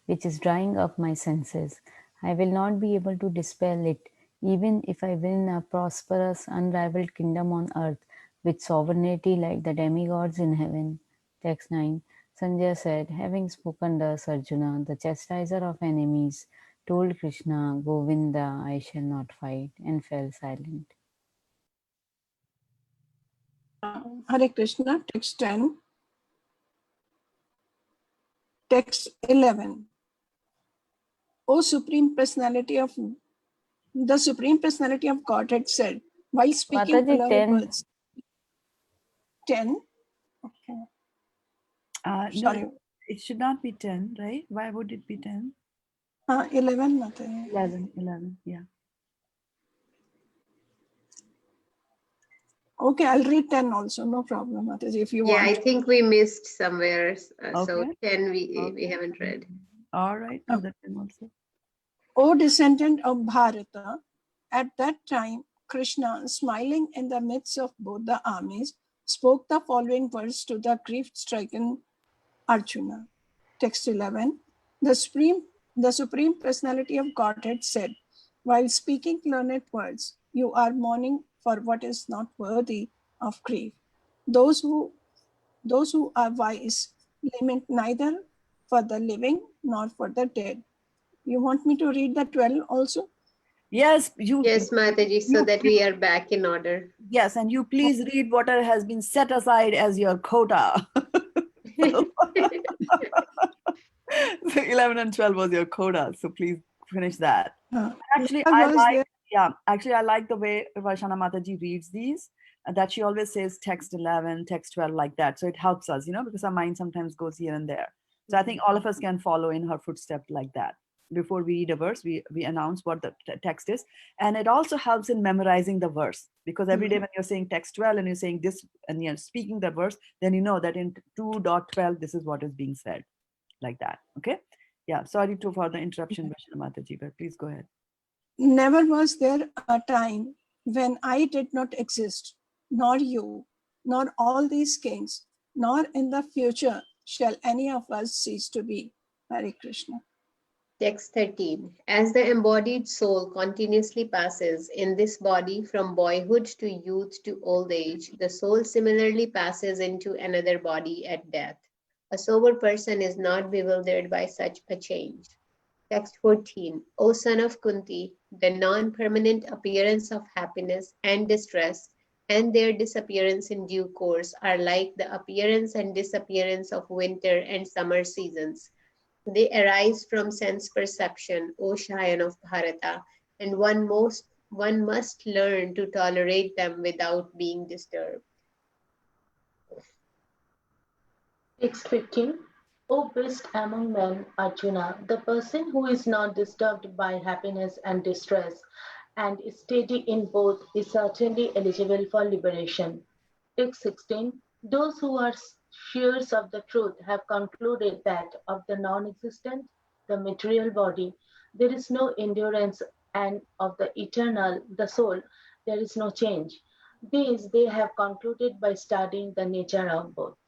which is drying up my senses. I will not be able to dispel it, even if I win a prosperous, unrivaled kingdom on earth, with sovereignty like the demigods in heaven. Text 9. Sanjay said, having spoken thus, Arjuna, the chastiser of enemies, told Krishna, Govinda, I shall not fight, and fell silent. Hare Krishna, text 10. Text 11. O Supreme Personality of the Supreme Personality of Godhead said, while speaking Mataji, beloved 10. words. 10. Okay. Sorry. No, it should not be 10, right? Why would it be 10? 11, Mataji. 11, yeah. Okay, I'll read 10 also, no problem, Mataji, if you Yeah, want. I think we missed somewhere. So Okay. 10 we Okay. haven't read. All right, do that one also. O descendant of Bharata, at that time, Krishna, smiling in the midst of both the armies, spoke the following words to the grief-stricken Arjuna. Text 11. The Supreme Personality of Godhead said, while speaking learned words, you are mourning for what is not worthy of grief. Those who are wise lament neither for the living nor for the dead. You want me to read the 12 also? Yes, Yes, Mataji, so that we are back in order. Yes, and you please read what has been set aside as your quota. So 11 and 12 was your quota, so please finish that. Actually, I like the way Vaishana Mataji reads these, that she always says text 11, text 12 like that. So it helps us, because our mind sometimes goes here and there. So I think all of us can follow in her footsteps like that. Before we read a verse, we announce what the text is. And it also helps in memorizing the verse, because every day when you're saying text 12 and you're saying this and you're speaking the verse, then you know that in 2.12, this is what is being said, like that. Okay. Yeah. Sorry for the interruption, Vaishana Mataji, but please go ahead. Never was there a time when I did not exist, nor you, nor all these kings, nor in the future shall any of us cease to be. Hare Krishna. Text 13. As the embodied soul continuously passes in this body from boyhood to youth to old age, the soul similarly passes into another body at death. A sober person is not bewildered by such a change. Text 14. O son of Kunti, the non-permanent appearance of happiness and distress and their disappearance in due course are like the appearance and disappearance of winter and summer seasons. They arise from sense perception, O Shayan of Bharata, and one must learn to tolerate them without being disturbed. Text 15. O best among men, Arjuna, the person who is not disturbed by happiness and distress and is steady in both is certainly eligible for liberation. Text 16. Those who are shears of the truth have concluded that of the non-existent, the material body, there is no endurance, and of the eternal, the soul, there is no change. These they have concluded by studying the nature of both.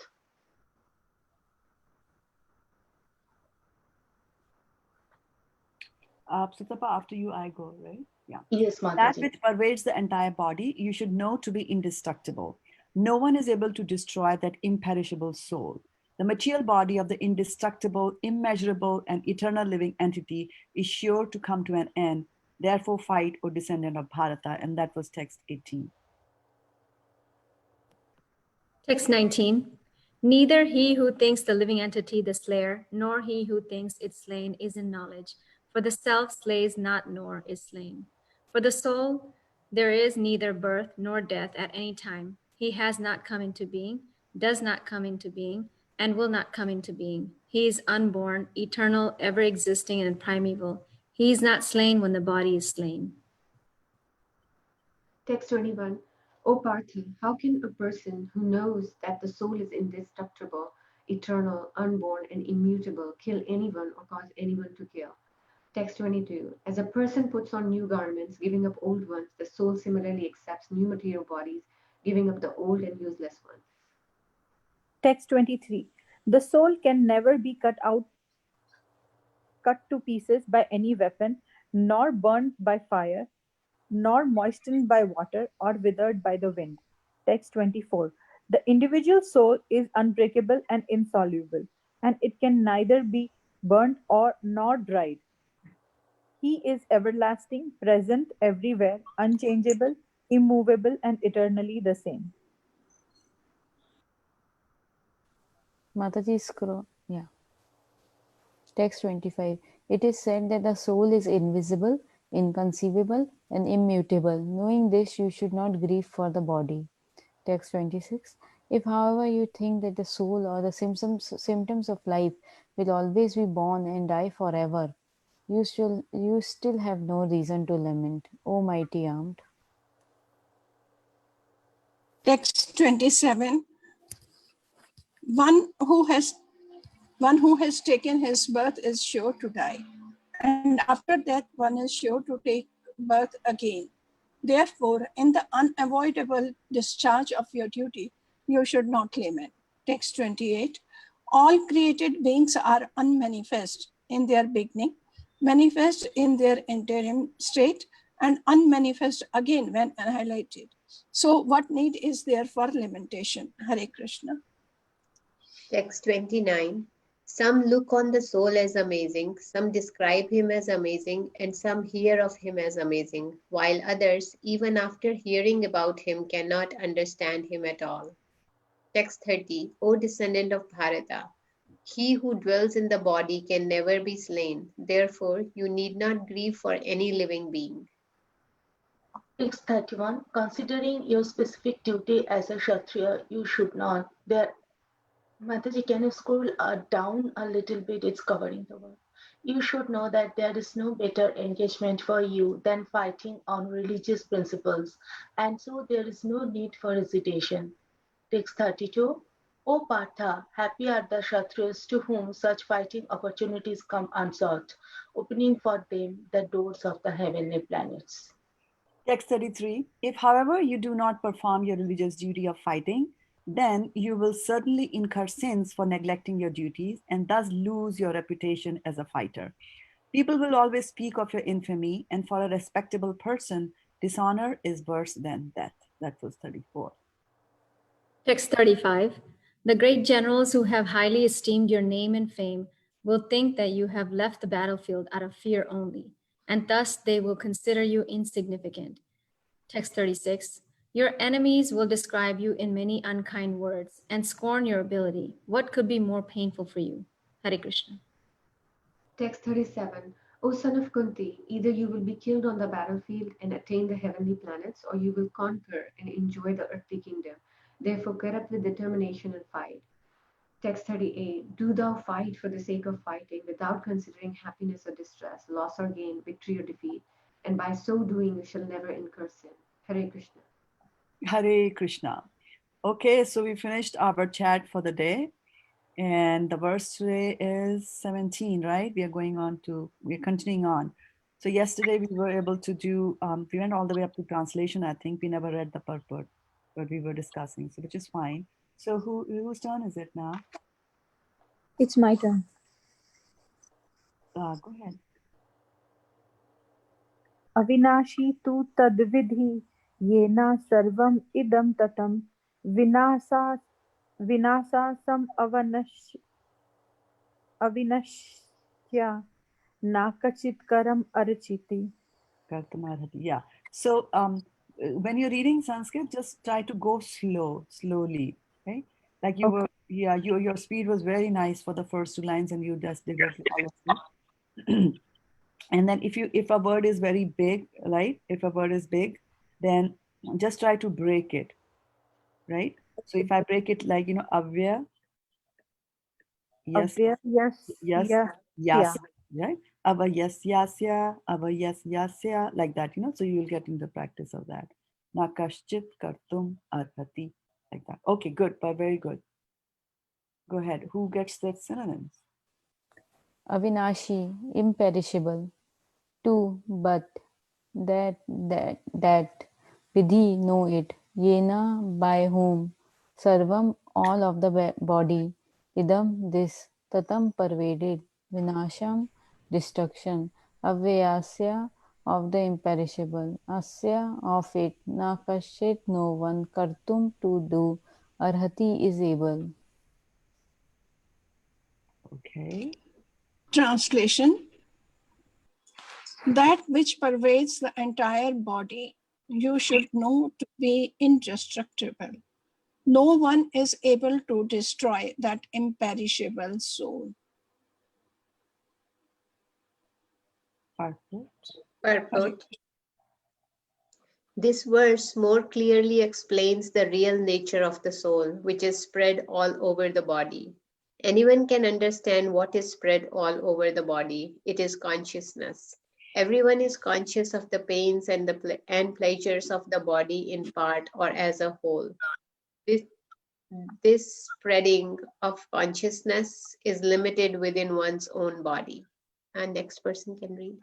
Sutapa, after you, I go, right? Yeah. Yes, That Mataji. which pervades the entire body, you should know to be indestructible. No one is able to destroy that imperishable soul. The material body of the indestructible, immeasurable, and eternal living entity is sure to come to an end. Therefore, fight, O descendant of Bharata. And that was text 18. Text 19. Neither he who thinks the living entity the slayer, nor he who thinks it slain is in knowledge. For the self slays not nor is slain. For the soul, there is neither birth nor death at any time. He has not come into being, does not come into being, and will not come into being. He is unborn, eternal, ever existing, and primeval. He is not slain when the body is slain. Text 21. O Partha, how can a person who knows that the soul is indestructible, eternal, unborn, and immutable kill anyone or cause anyone to kill? Text 22. As a person puts on new garments, giving up old ones, the soul similarly accepts new material bodies, giving up the old and useless ones. Text 23. The soul can never be cut to pieces by any weapon, nor burned by fire, nor moistened by water, or withered by the wind. Text 24. The individual soul is unbreakable and insoluble, and it can neither be burnt or nor dried. He is everlasting, present everywhere, unchangeable, immovable, and eternally the same. Mataji scroll. Yeah. Text 25. It is said that the soul is invisible, inconceivable, and immutable. Knowing this, you should not grieve for the body. Text 26. If, however, you think that the soul or the symptoms of life will always be born and die forever, you still have no reason to lament, O mighty armed. Text 27. One who has taken his birth is sure to die, and after that one is sure to take birth again. Therefore, in the unavoidable discharge of your duty, you should not lament. Text 28. All created beings are unmanifest in their beginning, manifest in their interim state, and unmanifest again when annihilated. So, what need is there for lamentation? Hare Krishna. Text 29. Some look on the soul as amazing, some describe him as amazing, and some hear of him as amazing, while others, even after hearing about him, cannot understand him at all. Text 30. O descendant of Bharata, he who dwells in the body can never be slain. Therefore, you need not grieve for any living being. Text 31. Considering your specific duty as a Kshatriya, you should not. There, Mataji, can you scroll down a little bit? It's covering the word. You should know that there is no better engagement for you than fighting on religious principles, and so there is no need for hesitation. Text 32. O Partha, happy are the Kshatriyas to whom such fighting opportunities come unsought, opening for them the doors of the heavenly planets. Text 33. If, however, you do not perform your religious duty of fighting, then you will certainly incur sins for neglecting your duties and thus lose your reputation as a fighter. People will always speak of your infamy, and for a respectable person, dishonor is worse than death. That was 34. Text 35. The great generals who have highly esteemed your name and fame will think that you have left the battlefield out of fear only, and thus they will consider you insignificant. Text 36. Your enemies will describe you in many unkind words and scorn your ability. What could be more painful for you? Hare Krishna. Text 37. O son of Kunti, either you will be killed on the battlefield and attain the heavenly planets, or you will conquer and enjoy the earthly kingdom. Therefore, get up with determination and fight. Text 38. Do thou fight for the sake of fighting, without considering happiness or distress, loss or gain, victory or defeat, and by so doing you shall never incur sin. Hare Krishna. Hare Krishna. Okay, so we finished our chat for the day. And the verse today is 17, right? We're continuing on. So yesterday we were able to do, we went all the way up to translation. I think we never read the purport, but we were discussing, so which is fine. So whose turn is it now? It's my turn. Go ahead. Avinashi tu tadvidhi yena sarvam idam tatam vinasasam avinashya nakachit karam architi. Yeah. So when you're reading Sanskrit, just try to go slowly, okay? Like you were, yeah, your speed was very nice for the first two lines, and you just did it flawlessly. And then if a word is very big, right? If a word is big, then just try to break it, right? So if I break it like, avya, yes, Avya yes, yes, right? Ava yes, yasya, ava yes, yasya, like that, so you'll get into the practice of that. Nakaschit kartum arhati, like that. Okay, good, but very good. Go ahead. Who gets the synonyms? Avinashi, imperishable. Two, but that Vidhi know it. Yena, by whom. Sarvam, all of the body. Idam, this. Tatam, pervaded. Vinasham, destruction. Avyasya, of the imperishable. Asya, of it. Nakashit, no one. Kartum, to do. Arhati is able. Okay. Translation. That which pervades the entire body, you should know to be indestructible. No one is able to destroy that imperishable soul. Purport. This verse more clearly explains the real nature of the soul, which is spread all over the body. Anyone can understand what is spread all over the body. It is consciousness. Everyone is conscious of the pains and pleasures of the body in part or as a whole. This spreading of consciousness is limited within one's own body. And next person can read.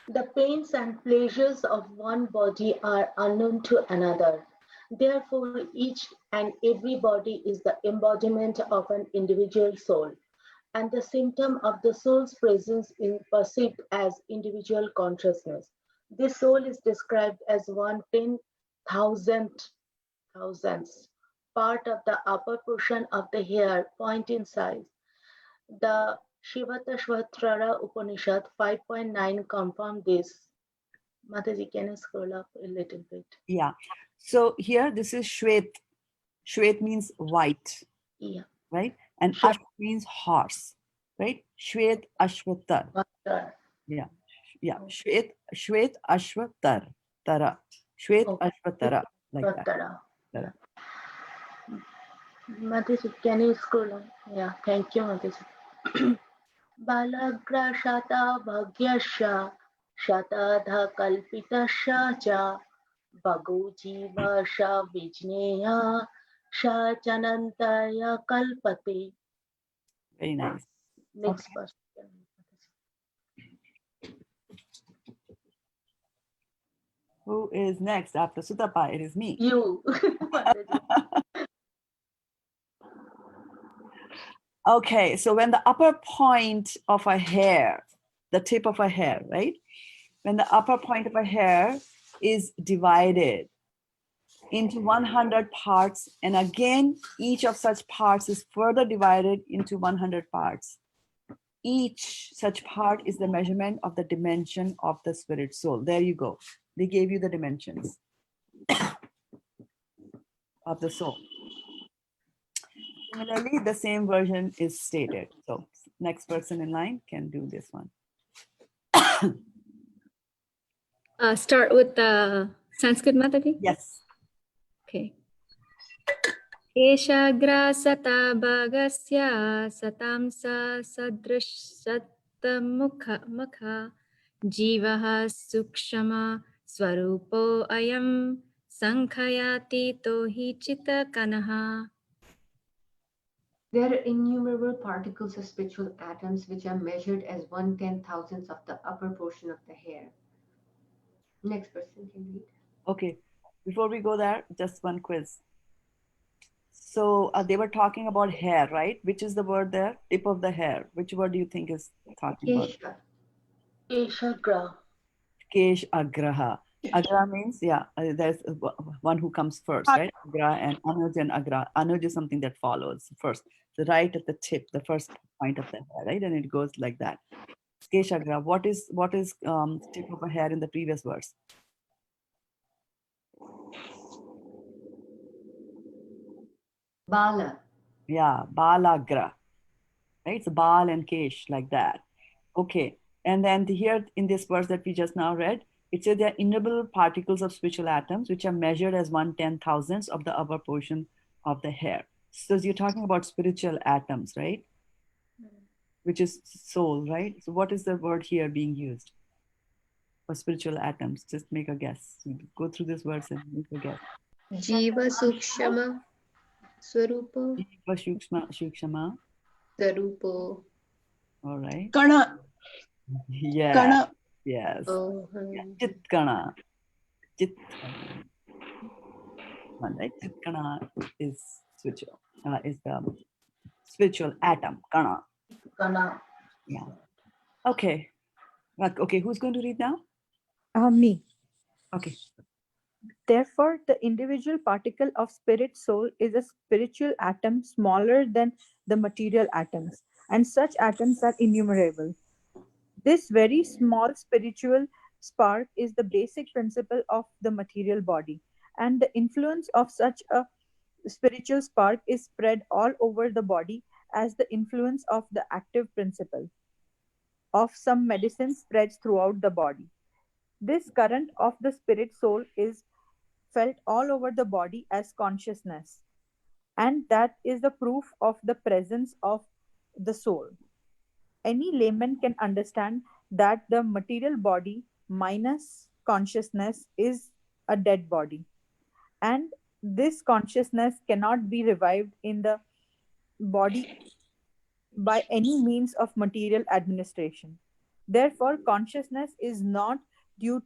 The pains and pleasures of one body are unknown to another. Therefore, each and every body is the embodiment of an individual soul, and the symptom of the soul's presence is perceived as individual consciousness. This soul is described as 1/10,000 thousandths part of the upper portion of the hair, point in size. The Shivatashvatara Upanishad 5.9 confirm this. Mataji, can you scroll up a little bit? Yeah. So here, this is Shwet. Shwet means white, Yeah. right? And Ash means horse, right? Shwet Ashvatar. Yeah. Yeah. Shwet Ashvatar. Tara. Shwet Ashvatara. Like that. Tara. Mataji, can you scroll up? Yeah. Thank you, Mataji. Balagra Shata Bhagyasha Shatadha Kalpitasha Cha Bhagu Jiva Sha Vijneya Sha Chanantaya Kalpate. Very nice. Next person. Who is next after Sutapa? It is me. You. Okay, so when the upper point of a hair, the tip of a hair, right? When the upper point of a hair is divided into 100 parts, and again, each of such parts is further divided into 100 parts. Each such part is the measurement of the dimension of the spirit soul. There you go. They gave you the dimensions of the soul. Similarly, the same version is stated. So next person in line can do this one. Start with the Sanskrit Mataji. Yes. Okay. Eshagrasata bhagasya satamsa sadrishatamukha jivaha sukshama swarupo ayam sankhayati tohi chita kanaha. There are innumerable particles of spiritual atoms which are measured as 1/10,000th of the upper portion of the hair. Next person can read. Okay. Before we go there, just one quiz. So they were talking about hair, right? Which is the word there? Tip of the hair. Which word do you think is talking about? Kesha. Eshagra. Kesh Agraha. Agra means, yeah, there's one who comes first, right? Agra and Anuj and Agra. Anuj is something that follows first. The right at the tip, the first point of the hair, right? And it goes like that. Kesh Agra. What is tip of a hair in the previous verse? Bala. Yeah, Balagra. Right? So Bal and Kesh, like that. Okay. And then here in this verse that we just now read, it says there are innumerable particles of spiritual atoms which are measured as 1/10,000th of the upper portion of the hair. So you're talking about spiritual atoms, right? Which is soul, right? So what is the word here being used for spiritual atoms? Just make a guess. Go through this verse and make a guess. Jiva Sukshama Swarupo. Jiva Shukshama. Swarupo. All right. Kana. Yeah. Kana. Yes. Oh, Yeah. Chitkana. Chit. Right? Chitkana is spiritual. Is the spiritual atom. Kana. Kana. Yeah. Okay. Okay. Who's going to read now? Me. Okay. Therefore, the individual particle of spirit soul is a spiritual atom smaller than the material atoms, and such atoms are innumerable. This very small spiritual spark is the basic principle of the material body, and the influence of such a spiritual spark is spread all over the body as the influence of the active principle of some medicine spreads throughout the body. This current of the spirit soul is felt all over the body as consciousness, and that is the proof of the presence of the soul. Any layman can understand that the material body minus consciousness is a dead body, and this consciousness cannot be revived in the body by any means of material administration. Therefore, consciousness is not due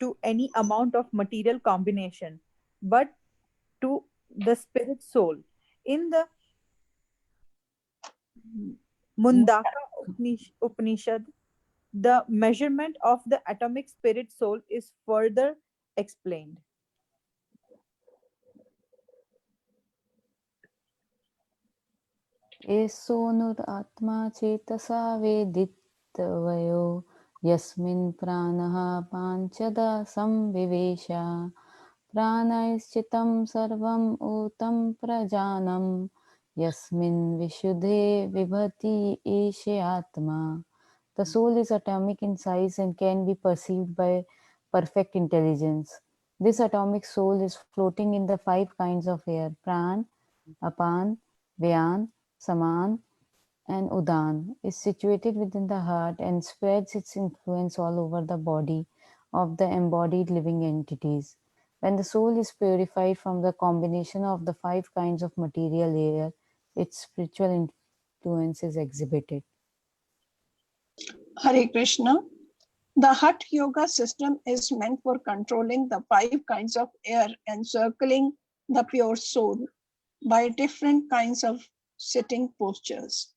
to any amount of material combination, but to the spirit soul. In the Mundaka Upanishad, the measurement of the atomic spirit soul is further explained. एषोऽनुरात्मा चेतसा वेदितवयो यस्मिन् प्राणः पाञ्चदा संविवेश प्राणैश्चितं सर्वम् ऊतं प्रजानं यस्मिन् विशुद्धे विभति एष आत्मा. The soul is atomic in size and can be perceived by perfect intelligence. This atomic soul is floating in the 5 kinds of air: pran, apan, vyan, saman, and udan, is situated within the heart and spreads its influence all over the body of the embodied living entities. When the soul is purified from the combination of the 5 kinds of material air, its spiritual influence is exhibited. Hare Krishna. The Hatha Yoga system is meant for controlling the 5 kinds of air and circling the pure soul by different kinds of sitting postures,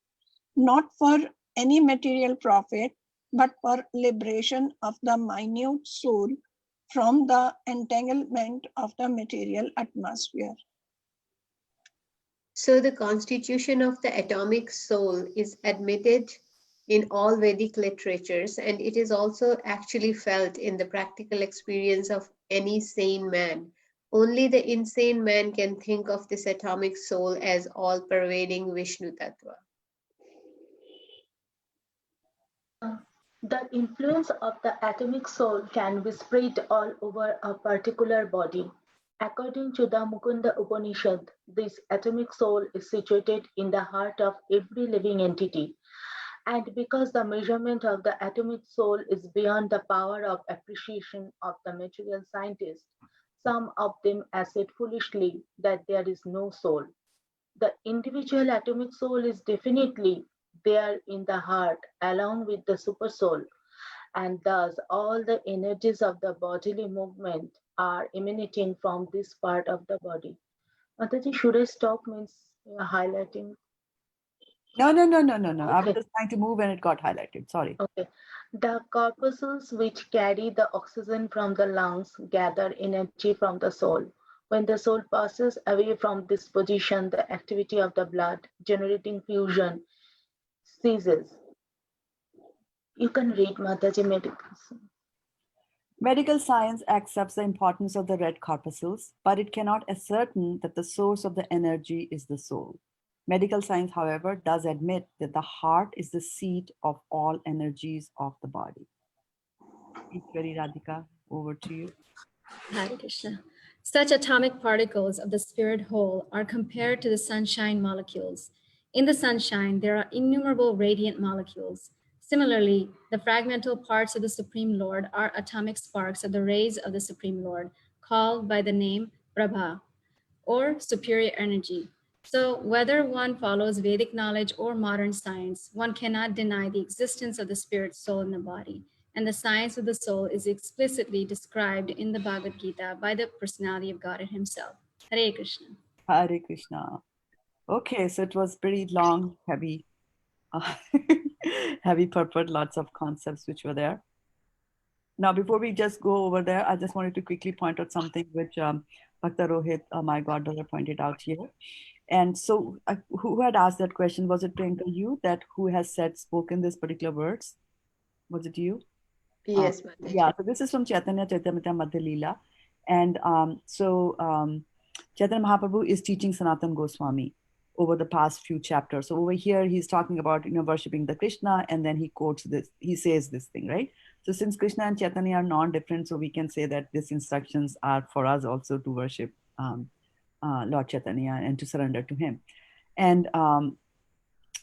not for any material profit, but for liberation of the minute soul from the entanglement of the material atmosphere. So the constitution of the atomic soul is admitted in all Vedic literatures, and it is also actually felt in the practical experience of any sane man. Only the insane man can think of this atomic soul as all pervading Vishnu Tattva. The influence of the atomic soul can be spread all over a particular body. According to the Mukunda Upanishad, this atomic soul is situated in the heart of every living entity. And because the measurement of the atomic soul is beyond the power of appreciation of the material scientists, some of them assert foolishly that there is no soul. The individual atomic soul is definitely there in the heart along with the supersoul, and thus all the energies of the bodily movement are emanating from this part of the body. Mataji, should I stop means highlighting? No. I was Okay. just trying to move and it got highlighted. Sorry. Okay. The corpuscles which carry the oxygen from the lungs gather energy from the soul. When the soul passes away from this position, the activity of the blood generating fusion ceases. You can read Mataji medicals. Medical science accepts the importance of the red corpuscles, but it cannot ascertain that the source of the energy is the soul. Medical science, however, does admit that the heart is the seat of all energies of the body. Ishwari Radhika, over to you. Hare Krishna. Such atomic particles of the spirit whole are compared to the sunshine molecules. In the sunshine, there are innumerable radiant molecules. Similarly, the fragmental parts of the Supreme Lord are atomic sparks of the rays of the Supreme Lord, called by the name Prabha, or superior energy. So, whether one follows Vedic knowledge or modern science, one cannot deny the existence of the spirit soul in the body. And the science of the soul is explicitly described in the Bhagavad-gita by the personality of God himself. Hare Krishna. Hare Krishna. Okay, so it was pretty long, heavy, uh, heavy purport, lots of concepts which were there. Now, before we just go over there, I just wanted to quickly point out something which Bhakta Rohit, my goddaughter, pointed out here. And so, who had asked that question? Was it Priyanka, you, that who has spoken this particular words? Was it you? Yes, Mataji. Yeah, so this is from Chaitanya Charitamrita Madhya Leela. And Chaitanya Mahaprabhu is teaching Sanatana Goswami over the past few chapters. So over here, he's talking about, worshipping the Krishna, and then he quotes this, he says this thing, right? So since Krishna and Chaitanya are non-different, so we can say that these instructions are for us also to worship Lord Chaitanya and to surrender to him. And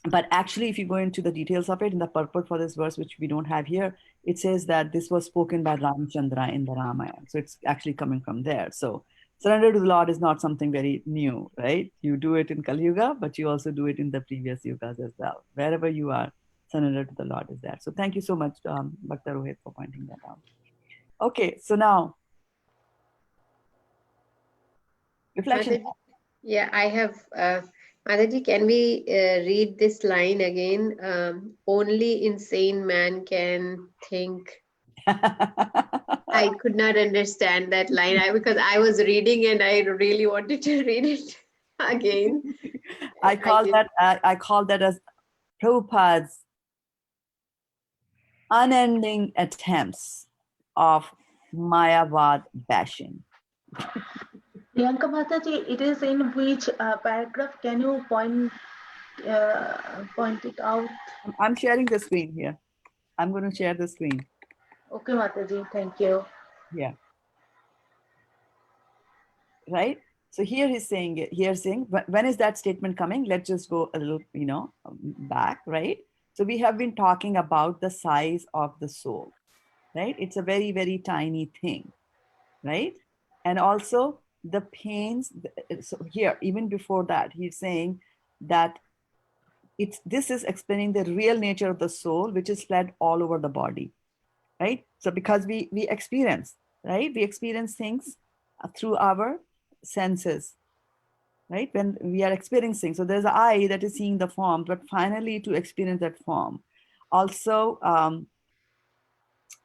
but actually, if you go into the details of it, in the purport for this verse, which we don't have here, it says that this was spoken by Ramchandra in the Ramayana. So it's actually coming from there. So surrender to the Lord is not something very new, right? You do it in Kali Yuga, but you also do it in the previous yugas as well. Wherever you are, surrender to the Lord is there. So thank you so much, Bhakta Rohit, for pointing that out. Okay, so now, reflection. Mataji, yeah, I have. Mataji, can we read this line again? Only insane man can think. I could not understand that line because I was reading and I really wanted to read it again. I call that as Prabhupada's unending attempts of Mayavad bashing. Priyanka Mataji, it is in which paragraph? Can you point it out? I'm sharing the screen here. I'm going to share the screen. Okay, Mataji, thank you. Yeah. Right? So here he's saying, when is that statement coming? Let's just go a little, back, right? So we have been talking about the size of the soul, right? It's a very, very tiny thing, right? And also the pains. So here, even before that, he's saying that this is explaining the real nature of the soul, which is spread all over the body, right? So because we experience, right? We experience things through our senses, right? When we are experiencing, so there's an eye that is seeing the form, but finally to experience that form. Also,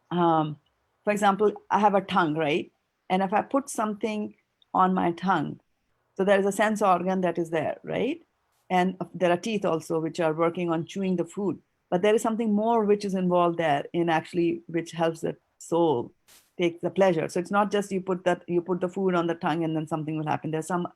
for example, I have a tongue, right? And if I put something on my tongue, so there is a sense organ that is there, right? And there are teeth also, which are working on chewing the food. But there is something more which is involved there in actually, which helps the soul take the pleasure. So it's not just you put the food on the tongue and then something will happen. There's some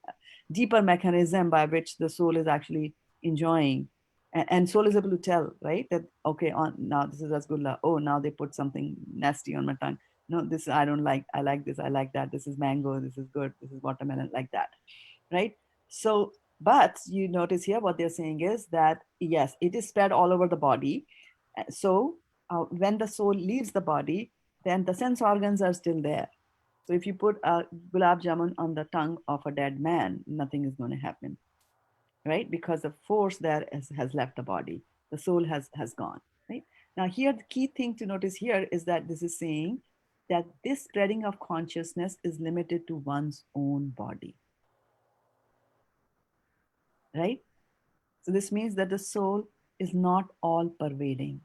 deeper mechanism by which the soul is actually enjoying, and soul is able to tell, right? That okay, on now this is rasgulla. Oh, now they put something nasty on my tongue. No, this I don't like. I like this. I like that. This is mango. This is good. This is watermelon. Like that, right? So, but you notice here what they're saying is that yes, it is spread all over the body. So when the soul leaves the body, then the sense organs are still there. So if you put a gulab jamun on the tongue of a dead man, nothing is going to happen, right? Because the force there has left the body. The soul has gone, right? Now here, the key thing to notice here is that this is saying that this spreading of consciousness is limited to one's own body, right? So this means that the soul is not all pervading.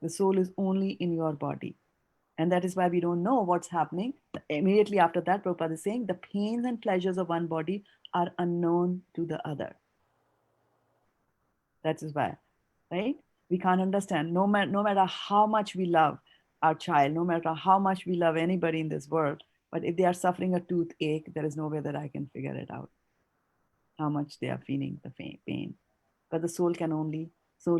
The soul is only in your body. And that is why we don't know what's happening. Immediately after that, Prabhupada is saying the pains and pleasures of one body are unknown to the other. That is why, right? We can't understand. No matter how much we love our child, no matter how much we love anybody in this world, but if they are suffering a toothache, there is no way that I can figure it out, how much they are feeling the pain. But the soul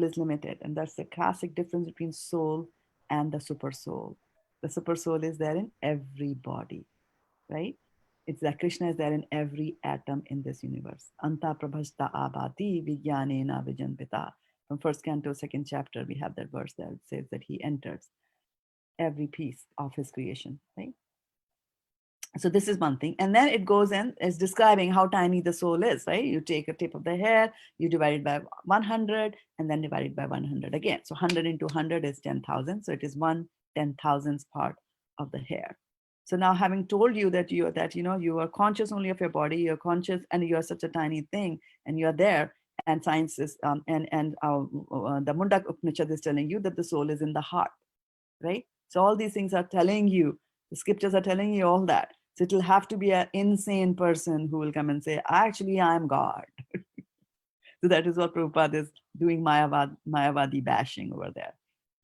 is limited. And that's the classic difference between soul and the super soul. The super soul is there in every body, right? It's that Krishna is there in every atom in this universe. Anta prabhasta abhati vijnanena vijanpita. From first canto, second chapter, we have that verse there. It says that he enters every piece of his creation, right? So this is one thing. And then it goes in, is describing how tiny the soul is, right? You take a tip of the hair, you divide it by 100, and then divide it by 100 again. So 100 into 100 is 10,000. So it is 1/10,000th part of the hair. So now, having told you that you are conscious only of your body, you're conscious, and you are such a tiny thing, and you are there. And science is, the Mundak Upanishad is telling you that the soul is in the heart, right? So all these things are telling you, the scriptures are telling you all that. So it'll have to be an insane person who will come and say, actually, I'm God. So that is what Prabhupada is doing, Mayavadi bashing over there.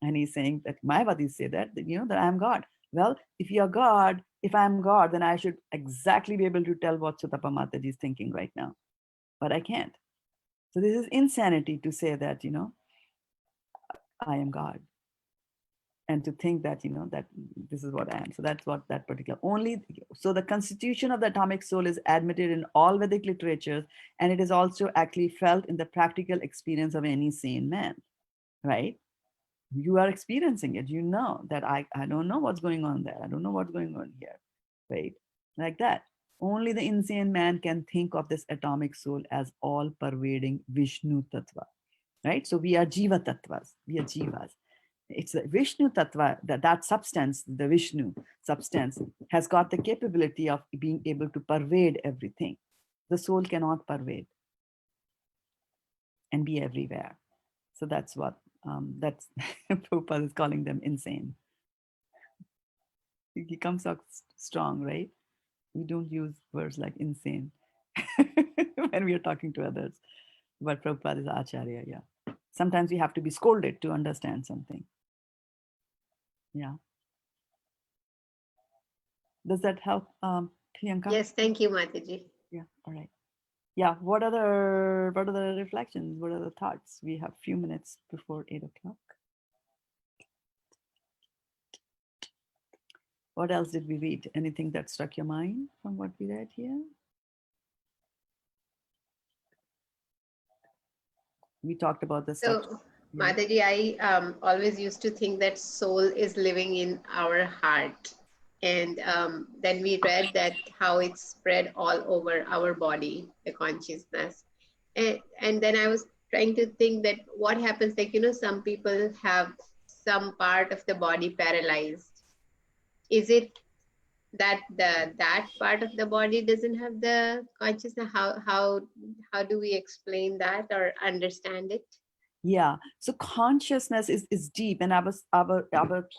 And he's saying that Mayavadis say that that I'm God. Well, if you're God, if I'm God, then I should exactly be able to tell what Sutapa Mataji is thinking right now. But I can't. So this is insanity to say that, I am God. And to think that, that this is what I am. So that's what that particular so the constitution of the atomic soul is admitted in all Vedic literatures, and it is also actually felt in the practical experience of any sane man, right? You are experiencing it. You know that I don't know what's going on there. I don't know what's going on here, right? Like that. Only the insane man can think of this atomic soul as all pervading Vishnu Tattva, right? So we are Jiva Tattvas. We are Jivas. It's the Vishnu Tattva, that substance, the Vishnu substance, has got the capability of being able to pervade everything. The soul cannot pervade and be everywhere. So that's what, that's Prabhupada is calling them insane. He comes out strong, right? We don't use words like insane when we are talking to others. But Prabhupada is Acharya, yeah. Sometimes we have to be scolded to understand something. Yeah. Does that help, Priyanka? Yes, thank you, Mataji. Yeah, all right. Yeah, what are the reflections? What are the thoughts? We have a few minutes before 8 o'clock. What else did we read? Anything that struck your mind from what we read here? We talked about the structure. So, Yeah. Mataji, I always used to think that soul is living in our heart. And then we read that how it's spread all over our body, the consciousness. And then I was trying to think that what happens, like, some people have some part of the body paralyzed. Is it that that part of the body doesn't have the consciousness? How do we explain that or understand it? Yeah, so consciousness is deep, and I was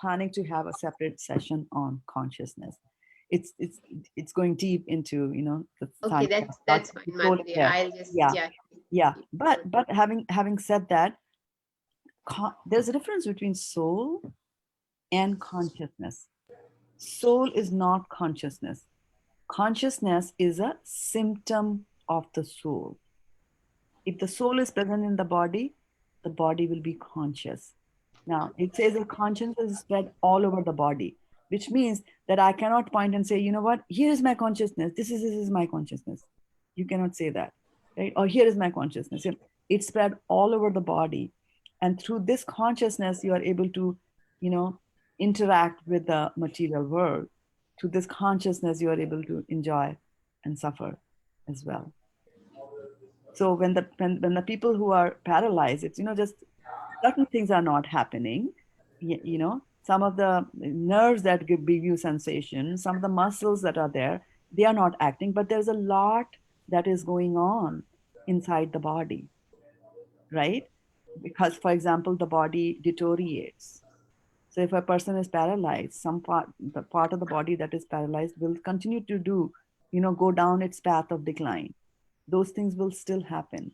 planning to have a separate session on consciousness. It's going deep into the Okay, science. that's fine, Madhuri. I'll just yeah. Yeah, but having said that, there's a difference between soul and consciousness. Soul is not consciousness. Consciousness is a symptom of the soul. If the soul is present in the body will be conscious. Now, it says that consciousness is spread all over the body, which means that I cannot point and say, you know what, here is my consciousness. This is my consciousness. You cannot say that, right? Or here is my consciousness. It's spread all over the body. And through this consciousness, you are able to, interact with the material world. Through this consciousness, you are able to enjoy and suffer as well. So when the people who are paralyzed, it's just certain things are not happening. Some of the nerves that give you sensation, some of the muscles that are there, they are not acting, but there's a lot that is going on inside the body, right? Because, for example, the body deteriorates. So if a person is paralyzed, the part of the body that is paralyzed will continue to go down its path of decline. Those things will still happen,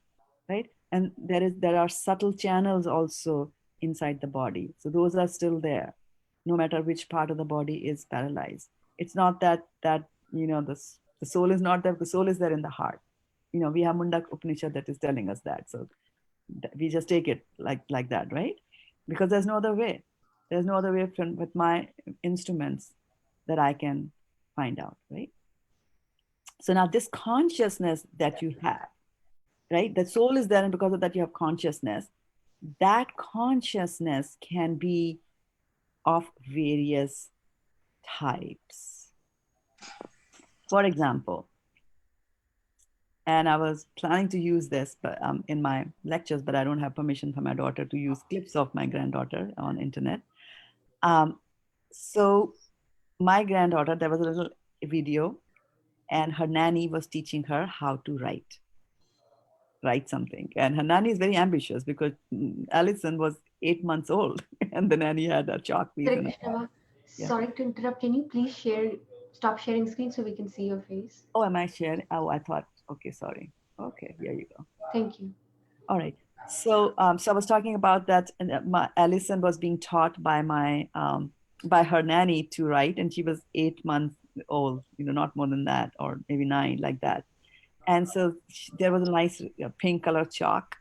right? And there are subtle channels also inside the body. So those are still there, no matter which part of the body is paralyzed. It's not that the soul is not there. The soul is there in the heart. We have Mundak Upanishad that is telling us that. So we just take it like that, right? Because there's no other way. There's no other way with my instruments that I can find out, right? So now this consciousness that you have, right? The soul is there, and because of that, you have consciousness. That consciousness can be of various types. For example, and I was planning to use this in my lectures, but I don't have permission from my daughter to use clips of my granddaughter on internet. So my granddaughter, there was a little video, and her nanny was teaching her how to write something. And her nanny is very ambitious because Allison was 8 months old and the nanny had a chalk piece. Hare And Krishna, yeah. sorry to interrupt. Can you please stop sharing screen so we can see your face? Oh, am I sharing? Oh, I thought, okay, sorry. Okay, here you go. Thank you. All right. So, so I was talking about that. And Allison was being taught by her nanny to write, and she was 8 months old. Not more than that, or maybe 9, like that. And so there was a nice pink color chalk,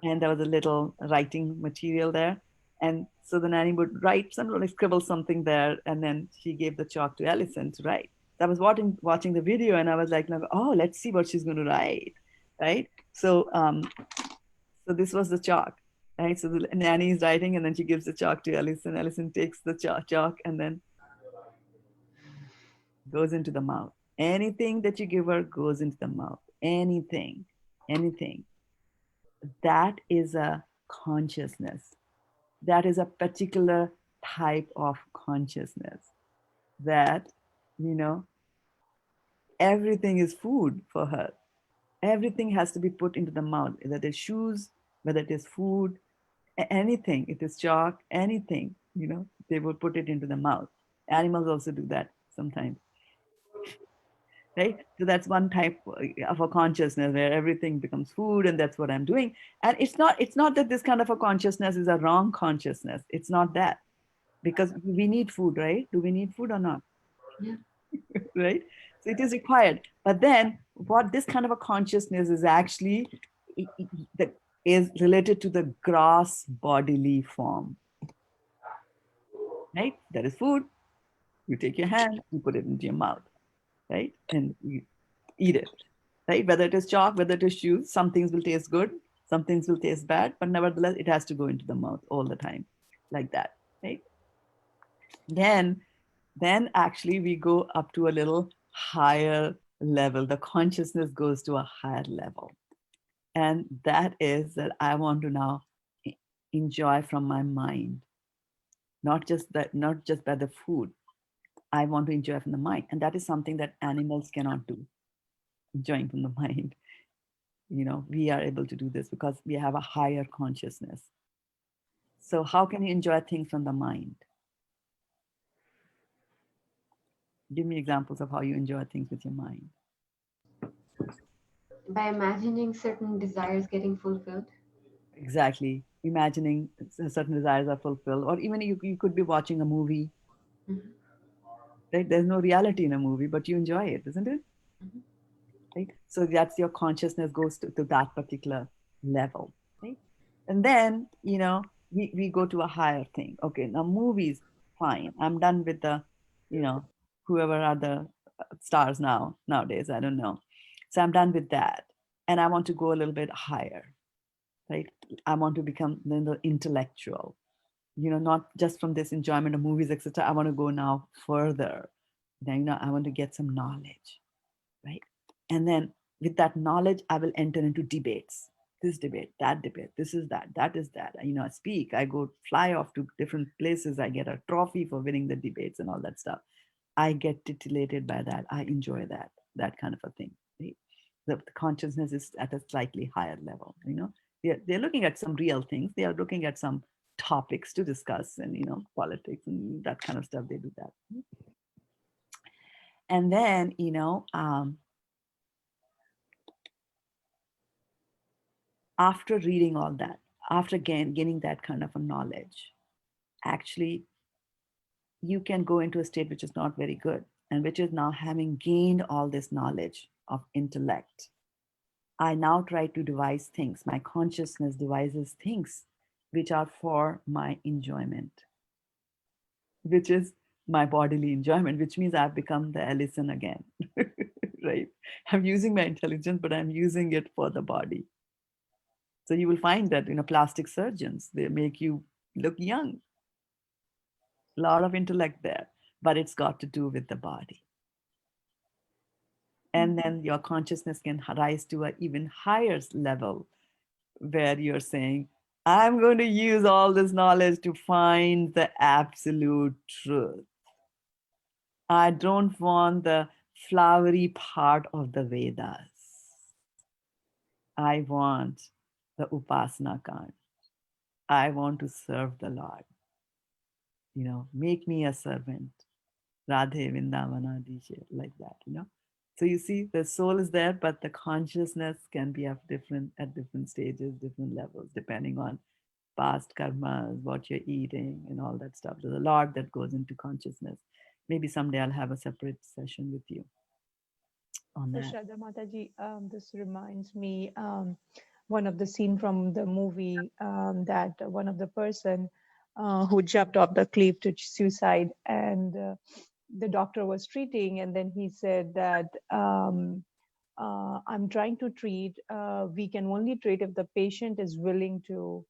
and there was a little writing material there. And so the nanny would write scribble something there, and then she gave the chalk to Allison to write. So I was watching the video, and I was like, oh, let's see what she's going to write, right? So this was the chalk, right? So the nanny is writing, and then she gives the chalk to Allison. Allison takes the chalk and then goes into the mouth. Anything that you give her goes into the mouth. Anything. That is a consciousness. That is a particular type of consciousness that, everything is food for her. Everything has to be put into the mouth, whether it is shoes, whether it is food, anything, it is chalk, anything, they will put it into the mouth. Animals also do that sometimes. Right? So that's one type of a consciousness where everything becomes food, and that's what I'm doing. And it's not that this kind of a consciousness is a wrong consciousness. It's not that, because we need food, right? Do we need food or not? Yeah. Right? So it is required. But then what this kind of a consciousness is actually that is related to the gross bodily form. Right? There is food. You take your hand, you put it into your mouth, right? And you eat it, right? Whether it is chalk, whether it is shoes, some things will taste good, some things will taste bad, but nevertheless, it has to go into the mouth all the time, like that, right? Then actually we go up to a little higher level. The consciousness goes to a higher level. And that is that I want to now enjoy from my mind, not just by the food. I want to enjoy from the mind. And that is something that animals cannot do, enjoying from the mind. We are able to do this because we have a higher consciousness. So how can you enjoy things from the mind? Give me examples of how you enjoy things with your mind. By imagining certain desires getting fulfilled. Exactly. Imagining certain desires are fulfilled, or even you could be watching a movie, Mhm. right? There's no reality in a movie, but you enjoy it, isn't it? Mhm. Right? So that's your consciousness goes to that particular level, right? And then, we go to a higher thing. Okay, now movies, fine. I'm done with the, you know, whoever are the stars nowadays. I don't know. So I'm done with that. And I want to go a little bit higher, right? I want to become the intellectual, not just from this enjoyment of movies, etc. I want to go now further. Then, I want to get some knowledge, right? And then with that knowledge, I will enter into debates. This debate, that debate, this is that is that. I speak, I go fly off to different places, I get a trophy for winning the debates and all that stuff. I get titillated by that. I enjoy that kind of a thing. Right? The consciousness is at a slightly higher level. They're looking at some real things. They are looking at some topics to discuss, and politics and that kind of stuff. They do that. And then after reading all that, after gaining that kind of a knowledge, actually, you can go into a state which is not very good, and which is now having gained all this knowledge of intellect. I now try to devise things. My consciousness devises things which are for my enjoyment, which is my bodily enjoyment, which means I've become the Ellison again, right? I'm using my intelligence, but I'm using it for the body. So you will find that, plastic surgeons, they make you look young. A lot of intellect there, but it's got to do with the body. And then your consciousness can rise to an even higher level where you're saying, I'm going to use all this knowledge to find the absolute truth. I don't want the flowery part of the Vedas. I want the Upasana Kand. I want to serve the Lord. Make me a servant. Radhe Vindavana Dije, like that. So you see, the soul is there, but the consciousness can be at different stages, different levels, depending on past karmas, what you're eating, and all that stuff. There's a lot that goes into consciousness. Maybe someday I'll have a separate session with you on So that. Shraddha Mataji, this reminds me one of the scene from the movie that one of the person who jumped off the cliff to suicide, and the doctor was treating, and then he said that I'm trying to treat. We can only treat if the patient is willing to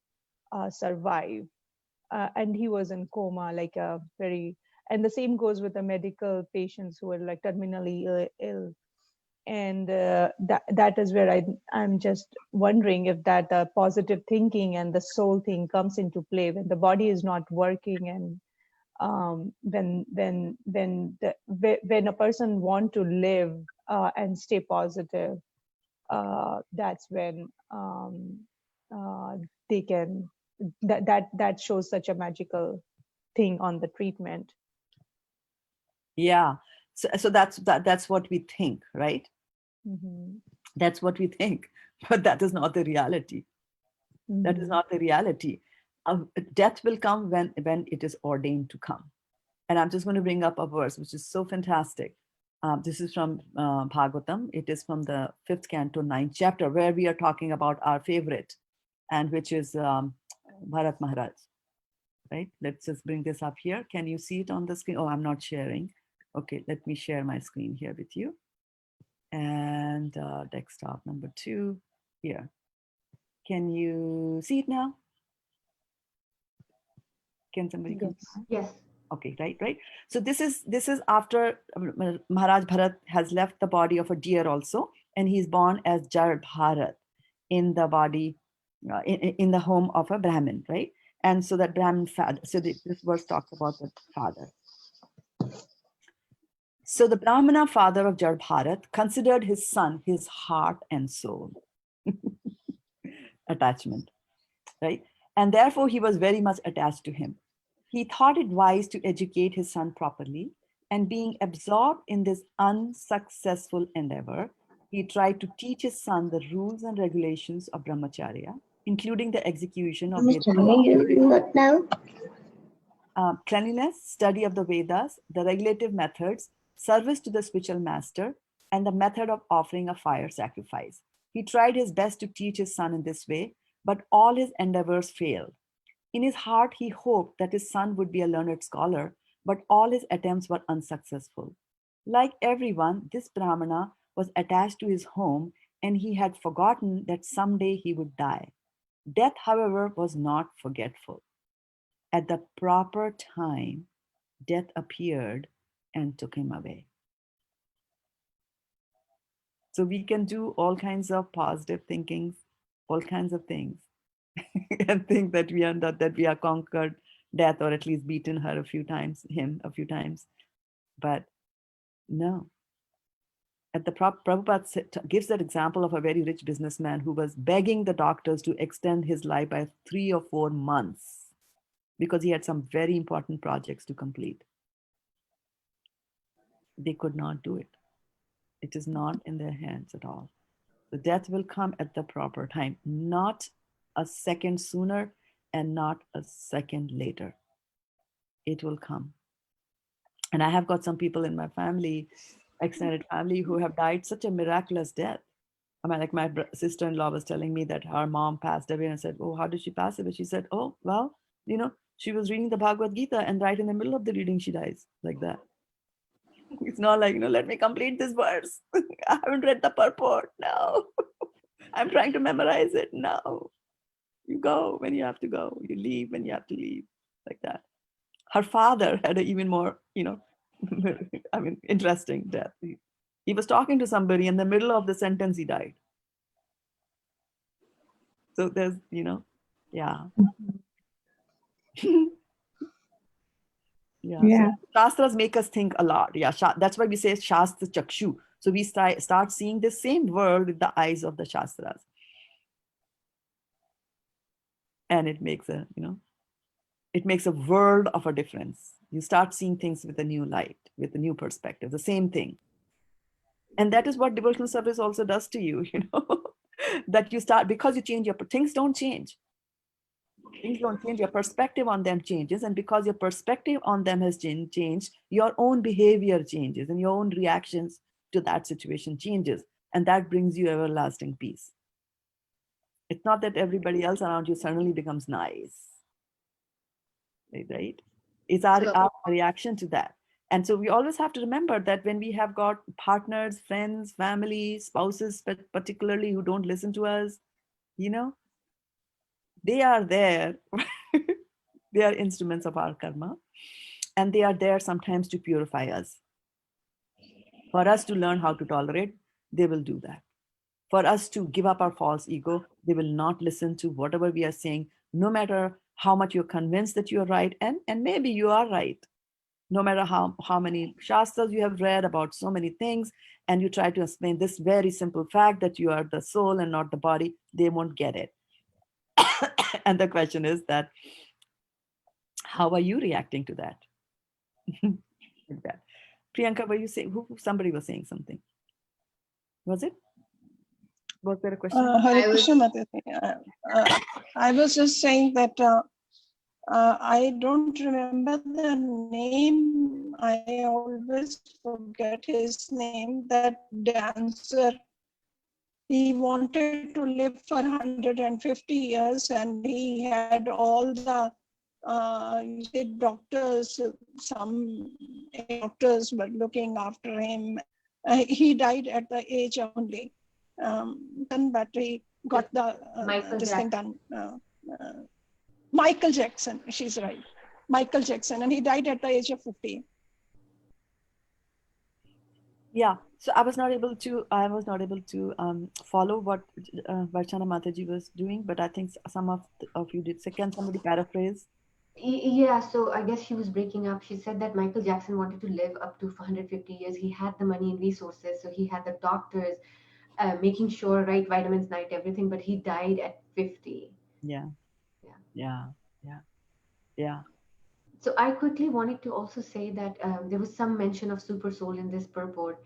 survive. And he was in coma, like a very, and the same goes with the medical patients who are like terminally ill. And that is where I'm just wondering if that positive thinking and the soul thing comes into play when the body is not working, and when a person want to live and stay positive, that's when they can, that shows such a magical thing on the treatment. Yeah. So that's what we think, right? Mm-hmm. That's what we think, but that is not the reality. That is Mm-hmm. not the reality. Death will come when it is ordained to come. And I'm just going to bring up a verse which is so fantastic. This is from Bhagavatam. It is from the 5th canto, 9th chapter, where we are talking about our favorite, and which is Bharat Maharaj. Right? Let's just bring this up here. Can you see it on the screen? Oh, I'm not sharing. Okay, let me share my screen here with you. And desktop number 2 here. Can you see it now? Can somebody Yes. confirm? Yes. Okay, right. So this is after Maharaj Bharat has left the body of a deer also, and he's born as Jar Bharat in the body, in the home of a Brahmin, right? And so that Brahmin father. So this verse talks about the father. So the Brahmana father of Jar Bharat considered his son his heart and soul. Attachment, right? And therefore he was very much attached to him. He thought it wise to educate his son properly, and being absorbed in this unsuccessful endeavor, He tried to teach his son the rules and regulations of brahmacharya, including the execution of Vedic law, cleanliness, study of the Vedas, the regulative methods, service to the spiritual master, and the method of offering a fire sacrifice. He tried his best to teach his son in this way, but all his endeavors failed. In his heart, he hoped that his son would be a learned scholar, but all his attempts were unsuccessful. Like everyone, this Brahmana was attached to his home and he had forgotten that someday he would die. Death, however, was not forgetful. At the proper time, death appeared and took him away. So we can do all kinds of positive thinkings, all kinds of things, and think that we are not, that we are conquered death, or at least beaten her a few times, him a few times. But no. At the Prabhupada gives that example of a very rich businessman who was begging the doctors to extend his life by 3 or 4 months because he had some very important projects to complete. They could not do it. It is not in their hands at all. The death will come at the proper time, not a second sooner and not a second later. It will come. And I have got some people in my family, extended family, who have died such a miraculous death. I mean, like my sister-in-law was telling me that her mom passed away, and I said, oh, how did she pass away? She said, oh, well, she was reading the Bhagavad-gita, and right in the middle of the reading, she dies like that. It's not like, let me complete this verse. I haven't read the purport. No, I'm trying to memorize it. No, you go when you have to go. You leave when you have to leave, like that. Her father had an even more, interesting death. He was talking to somebody in the middle of the sentence, he died. So there's, yeah. So Shastras make us think a lot. Yeah, that's why we say Shastra Chakshu. So we start seeing the same world with the eyes of the Shastras. And it makes a world of a difference. You start seeing things with a new light, with a new perspective, the same thing. And that is what devotional service also does to you, that you start, because you change things don't change. Things don't change, your perspective on them changes. And because your perspective on them has changed, your own behavior changes and your own reactions to that situation changes. And that brings you everlasting peace. It's not that everybody else around you suddenly becomes nice, right? It's our reaction to that. And so we always have to remember that when we have got partners, friends, family, spouses, particularly who don't listen to us, they are there. They are instruments of our karma. And they are there sometimes to purify us. For us to learn how to tolerate, they will do that. For us to give up our false ego, they will not listen to whatever we are saying, no matter how much you're convinced that you're right. And maybe you are right. No matter how many shastras you have read about so many things, and you try to explain this very simple fact that you are the soul and not the body, they won't get it. And the question is that, how are you reacting to that? Like that. Priyanka, were you saying, somebody was saying something? Was it? Was there a question? Hare Krishna, Mataji. I was just saying that I don't remember the name. I always forget his name. That dancer. He wanted to live for 150 years, and he had all the doctors. Some doctors were looking after him. He died at the age of only. But he got this thing done. Michael Jackson, she's right. Michael Jackson, and he died at the age of 50. Yeah, so I was not able to follow what Varchana Mataji was doing, but I think some of you did. So can somebody paraphrase? Yeah, so I guess she was breaking up. She said that Michael Jackson wanted to live up to 150 years. He had the money and resources, so he had the doctors making sure, right, vitamins, night, everything, but he died at 50. Yeah. So I quickly wanted to also say that there was some mention of super soul in this purport.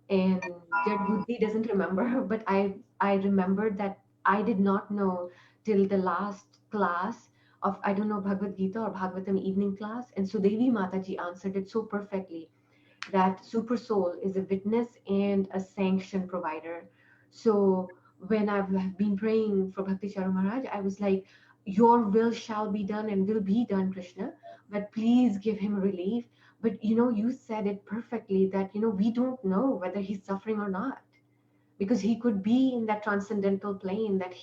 and Jad Buddhi doesn't remember, but I remembered that I did not know till the last class of, I don't know, Bhagavad Gita or Bhagavatam evening class, and Sudevi Mataji answered it so perfectly, that super soul is a witness and a sanction provider. So when I've been praying for Bhakti Charu Maharaj, I was like, your will shall be done and will be done, Krishna, but please give him relief. But you said it perfectly, that we don't know whether he's suffering or not, because he could be in that transcendental plane that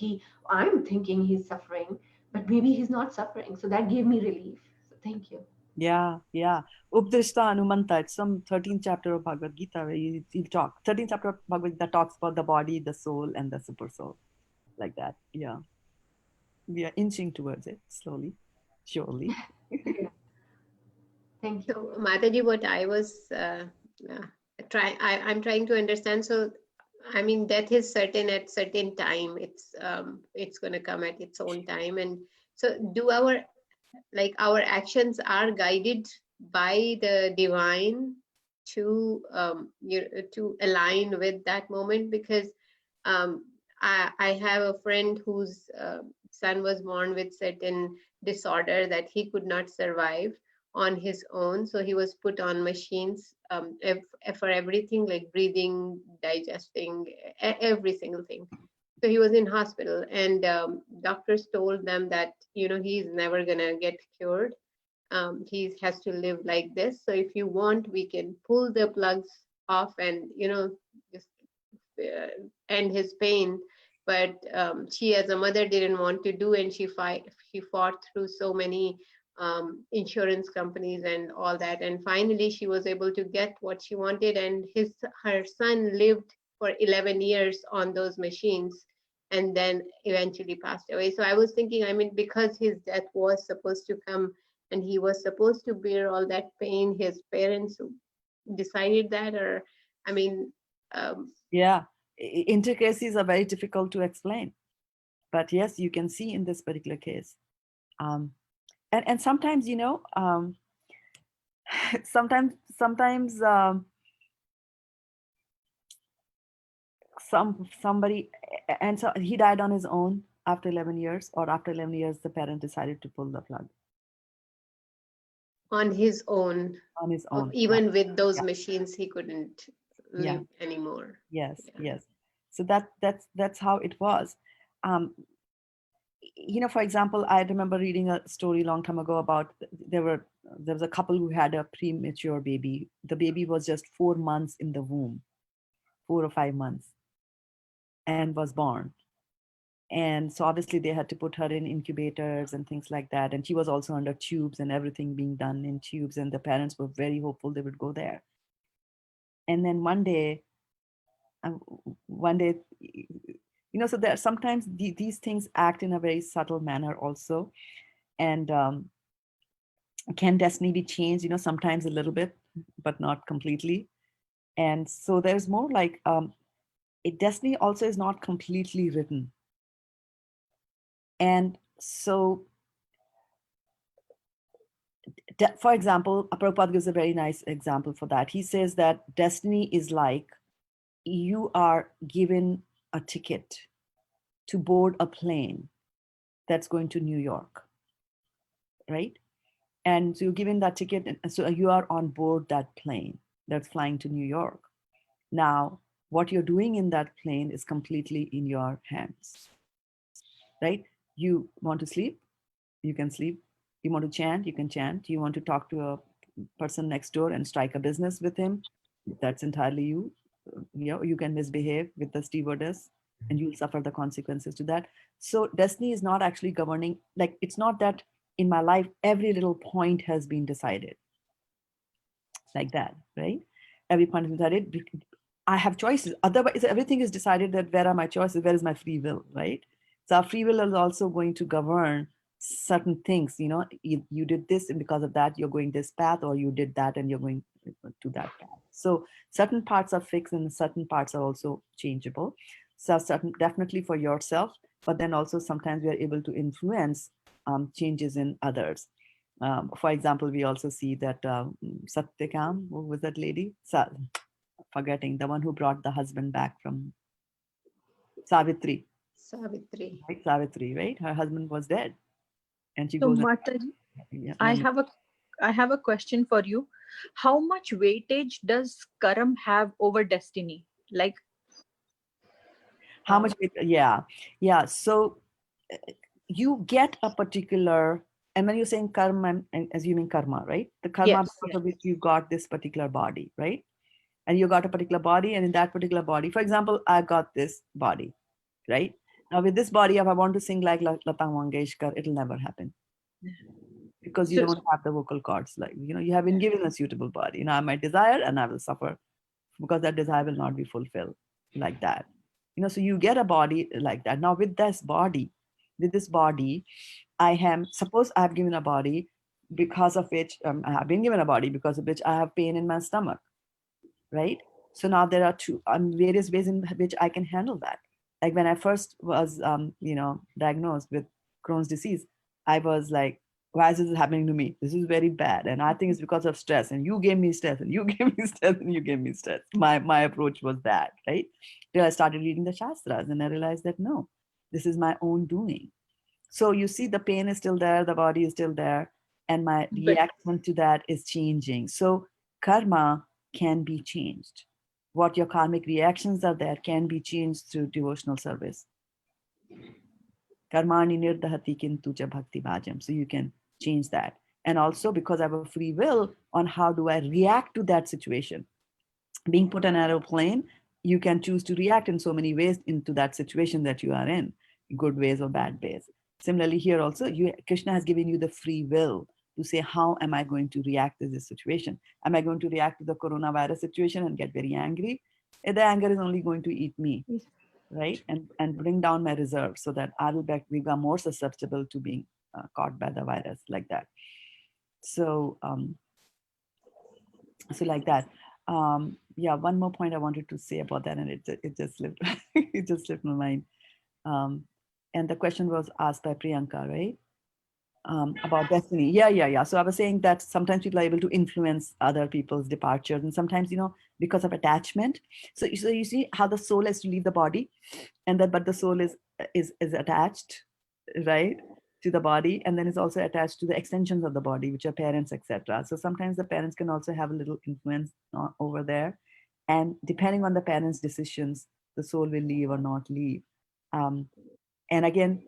I'm thinking he's suffering, but maybe he's not suffering. So that gave me relief. So thank you. Yeah, yeah. Updrishta Anumanta, it's some 13th chapter of Bhagavad Gita where you talk. 13th chapter of Bhagavad Gita talks about the body, the soul, and the super soul. Like that. Yeah. We are inching towards it slowly, surely. Yeah. Thank you. So, Mataji, what I was I'm trying to understand. So, I mean, death is certain at certain time. It's going to come at its own time. And so, do our actions are guided by the divine to align with that moment? Because I have a friend whose son was born with certain disorder that he could not survive on his own, so he was put on machines, for everything, like breathing, digesting, every single thing. So he was in hospital, and doctors told them that he's never gonna get cured. He has to live like this. So if you want, we can pull the plugs off and just end his pain. But she, as a mother, didn't want to do, and she fought through so many insurance companies and all that, and finally she was able to get what she wanted, and her son lived for 11 years on those machines, and then eventually passed away. So I was thinking, I mean, because his death was supposed to come and he was supposed to bear all that pain, his parents decided that, or I mean, Yeah. Intricacies are very difficult to explain. But yes, you can see in this particular case. And sometimes, sometimes somebody, and so he died on his own after 11 years, or after 11 years, the parent decided to pull the plug. On his own. On his own. Even Yeah. with those Yeah. machines, he couldn't live anymore. Yes, Yeah. yes. So that's how it was. For example, I remember reading a story a long time ago about there was a couple who had a premature baby. The baby was just 4 months in the womb, 4 or 5 months, and was born. And so obviously they had to put her in incubators and things like that. And she was also under tubes and everything being done in tubes. And the parents were very hopeful they would go there. And then one day, so there sometimes these things act in a very subtle manner also. And can destiny be changed? Sometimes a little bit, but not completely. And so there's more like destiny also is not completely written. And so, for example, Prabhupada gives a very nice example for that. He says that destiny is like you are given a ticket to board a plane that's going to New York, right? And so you're given that ticket, and so you are on board that plane that's flying to New York. Now, what you're doing in that plane is completely in your hands, right? You want to sleep, you can sleep. You want to chant, you can chant. You want to talk to a person next door and strike a business with him, that's entirely you. You can misbehave with the stewardess and you'll suffer the consequences to that. So destiny is not actually governing, like it's not that in my life every little point has been decided like that, right? Every point is decided. I have choices. Otherwise, everything is decided that where are my choices? Where is my free will, right? So our free will is also going to govern certain things. You did this, and because of that, you're going this path, or you did that and you're going to that path. So certain parts are fixed and certain parts are also changeable. So certain, definitely for yourself, but then also sometimes we are able to influence changes in others. For example, we also see that Satyakam, who was that lady? forgetting, the one who brought the husband back from Savitri, Savitri. right? Savitri, right? Her husband was dead, and she So goes and Mataji, yeah, I yeah. have a question for you. How much weightage does Karam have over destiny? Like, How much? Yeah, yeah. So you get a particular, and when you're saying karma, I'm assuming karma, right? The karma yes, because yes. of which you got this particular body, right? And you got a particular body, and in that particular body, for example, I got this body, right? Now with this body, if I want to sing like Lata Mangeshkar, it'll never happen because you So, don't have the vocal cords. Like, you have been given a suitable body. I might desire and I will suffer because that desire will not be fulfilled like that. So you get a body like that. Now with this body, I am, suppose I have given a body because of which I have been given a body because of which I have pain in my stomach, right? So now there are two various ways in which I can handle that. Like when I first was, diagnosed with Crohn's disease, I was like, why is this happening to me? This is very bad. And I think it's because of stress. And you gave me stress, and you gave me stress, and you gave me stress. My approach was that, right? Till I started reading the Shastras, and I realized that no, this is my own doing. So you see, the pain is still there, the body is still there, and my but reaction to that is changing. So karma can be changed. What your karmic reactions are there can be changed through devotional service. Karmani nirdahati kintu cha bhakti bhajam. So you can change that. And also because I have a free will on how do I react to that situation. Being put on an aeroplane, you can choose to react in so many ways into that situation that you are in, good ways or bad ways. Similarly, here also, Krishna has given you the free will to say, how am I going to react to this situation? Am I going to react to the coronavirus situation and get very angry? The anger is only going to eat me, right? And bring down my reserve so that I will become more susceptible to being caught by the virus like that. So, like that. Yeah, one more point I wanted to say about that, and it just slipped it just slipped my mind. And the question was asked by Priyanka, right? About destiny. Yeah. So I was saying that sometimes people are able to influence other people's departures, and sometimes, because of attachment. So you see how the soul has to leave the body, and that, but the soul is attached, right, to the body, and then is also attached to the extensions of the body, which are parents, etc. So sometimes the parents can also have a little influence over there, and depending on the parents' decisions, the soul will leave or not leave. And again,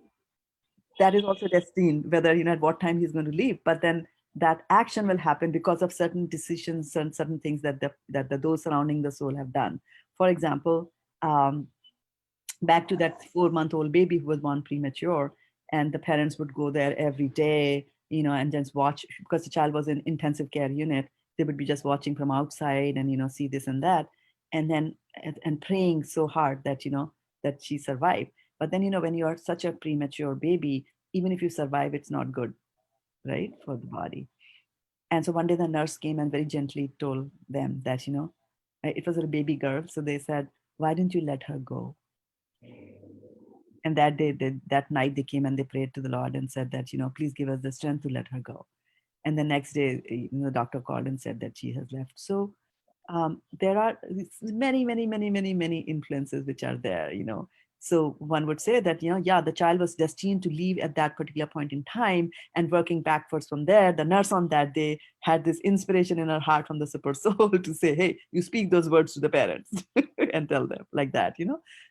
that is also destined, whether at what time he's going to leave. But then that action will happen because of certain decisions and certain things that those surrounding the soul have done. For example, back to that 4-month-old baby who was born premature, and the parents would go there every day, and just watch, because the child was in intensive care unit. They would be just watching from outside and see this and that, and then and praying so hard that that she survived. But then when you are such a premature baby, even if you survive, it's not good, right, for the body. And so one day the nurse came and very gently told them that it was a baby girl. So they said, why didn't you let her go? And that day, that night, they came and they prayed to the Lord and said that, please give us the strength to let her go. And the next day, the doctor called and said that she has left. So there are many, many, many, many, many influences which are there, So one would say that, yeah, the child was destined to leave at that particular point in time, and working backwards from there, the nurse on that day had this inspiration in her heart from the super soul to say, hey, you speak those words to the parents and tell them like that,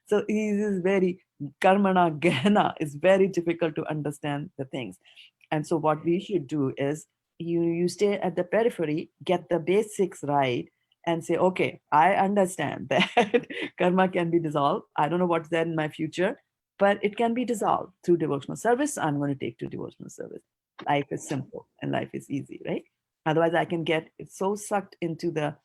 So it is very karmana gehna. It's very difficult to understand the things. And so what we should do is you stay at the periphery, get the basics right, and say, okay, I understand that karma can be dissolved. I don't know what's there in my future, but it can be dissolved through devotional service. I'm going to take to devotional service. Life is simple and life is easy, right? Otherwise, I can get so sucked into the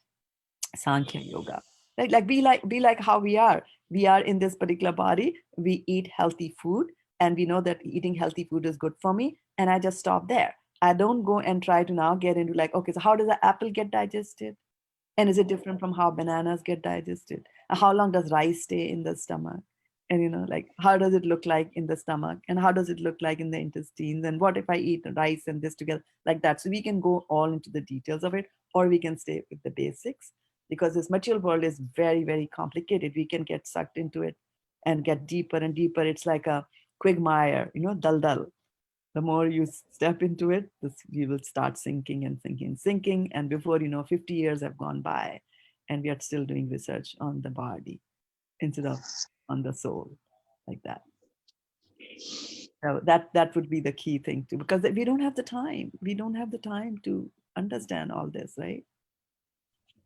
Sankhya yoga. Like be like how we are. We are in this particular body. We eat healthy food, and we know that eating healthy food is good for me. And I just stop there. I don't go and try to now get into like, okay, so how does the apple get digested? And is it different from how bananas get digested? And how long does rice stay in the stomach? And like how does it look like in the stomach? And how does it look like in the intestines? And what if I eat rice and this together like that? So we can go all into the details of it, or we can stay with the basics. because this material world is very, very complicated. We can get sucked into it and get deeper and deeper. It's like a quagmire, dal dal. The more you step into it, you will start sinking and sinking. And before 50 years have gone by, and we are still doing research on the body instead of on the soul, like that. So that would be the key thing too, because we don't have the time. We don't have the time to understand all this, right?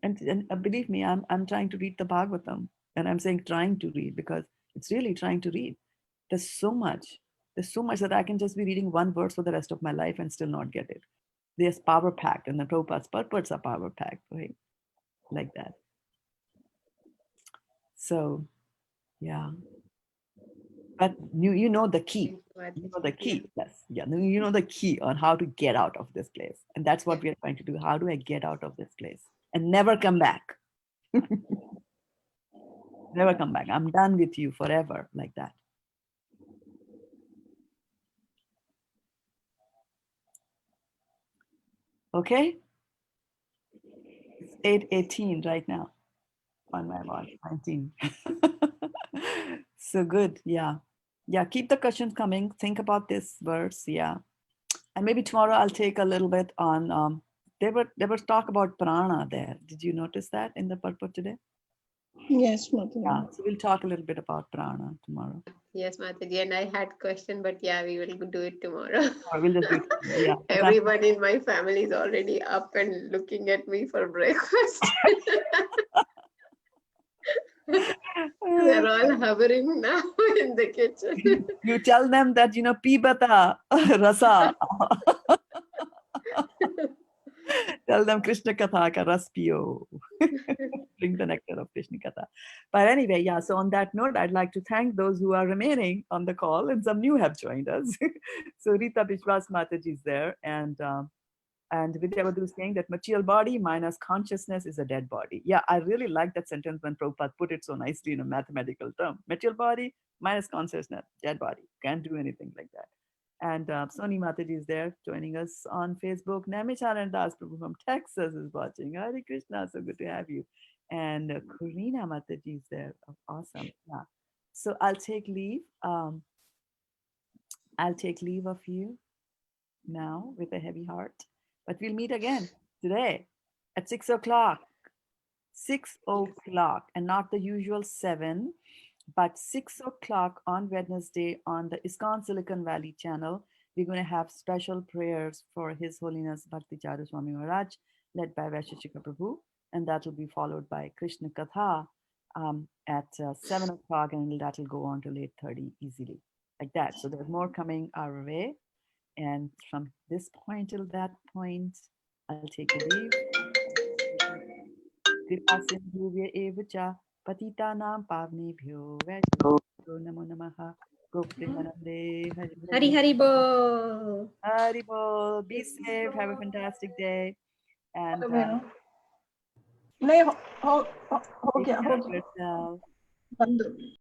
And believe me, I'm trying to read the Bhagavatam, and I'm saying trying to read because it's really trying to read. There's so much. There's so much that I can just be reading one verse for the rest of my life and still not get it. There's power packed, and the Prabhupada's purports are power packed, right? Like that. So, yeah. But you know the key. You know the key. Yes. Yeah. You know the key on how to get out of this place. And that's what we are trying to do. How do I get out of this place and never come back? Never come back. I'm done with you forever, like that. Okay? It's 8:18 right now on my watch, 19. So good. Yeah. Yeah. Keep the questions coming. Think about this verse. Yeah. And maybe tomorrow I'll take a little bit on there was talk about prana there. Did you notice that in the purport today? Yes, Mataji. Yeah. So we'll talk a little bit about prana tomorrow. Yes, Mataji, and I had question, but yeah, we will do it tomorrow. Or we'll just do it tomorrow. Yeah. Everyone in my family is already up and looking at me for breakfast. They're all hovering now in the kitchen. You tell them that, pibata rasa. Tell them Krishna Katha ka ras piyo. Drink the nectar of Krishna Katha. But anyway, yeah, so on that note, I'd like to thank those who are remaining on the call, and some new have joined us. So Rita Bishwas Mataji is there, and Vidyavadhu is saying that material body minus consciousness is a dead body. Yeah, I really like that sentence when Prabhupada put it so nicely in a mathematical term. Material body minus consciousness, dead body. Can't do anything like that. And Soni Mataji is there joining us on Facebook. Namicharan Das Prabhu from Texas is watching. Hare Krishna, so good to have you. And Kurina Mataji is there. Oh, awesome. Yeah. So I'll take leave. I'll take leave of you now with a heavy heart. But we'll meet again today at 6 o'clock. 6 o'clock, and not the usual 7, but 6 o'clock on Wednesday on the ISKCON Silicon Valley channel. We're going to have special prayers for His Holiness Bhakti Charu Swami Maharaj, led by Vaisheshika Prabhu, and that will be followed by Krishna Katha at 7 o'clock, and that will go on till 8:30 easily, like that. So there's more coming our way. And from this point till that point, I'll take a leave. Kripa sindhuvya eva cha patitanam pavnebhyo vaishnavabhyo namo namaha. Gopremanande Hari Hari Bol. Hari Bol. Be safe. Have a fantastic day. And नहीं हो गया take care of yourself. बंद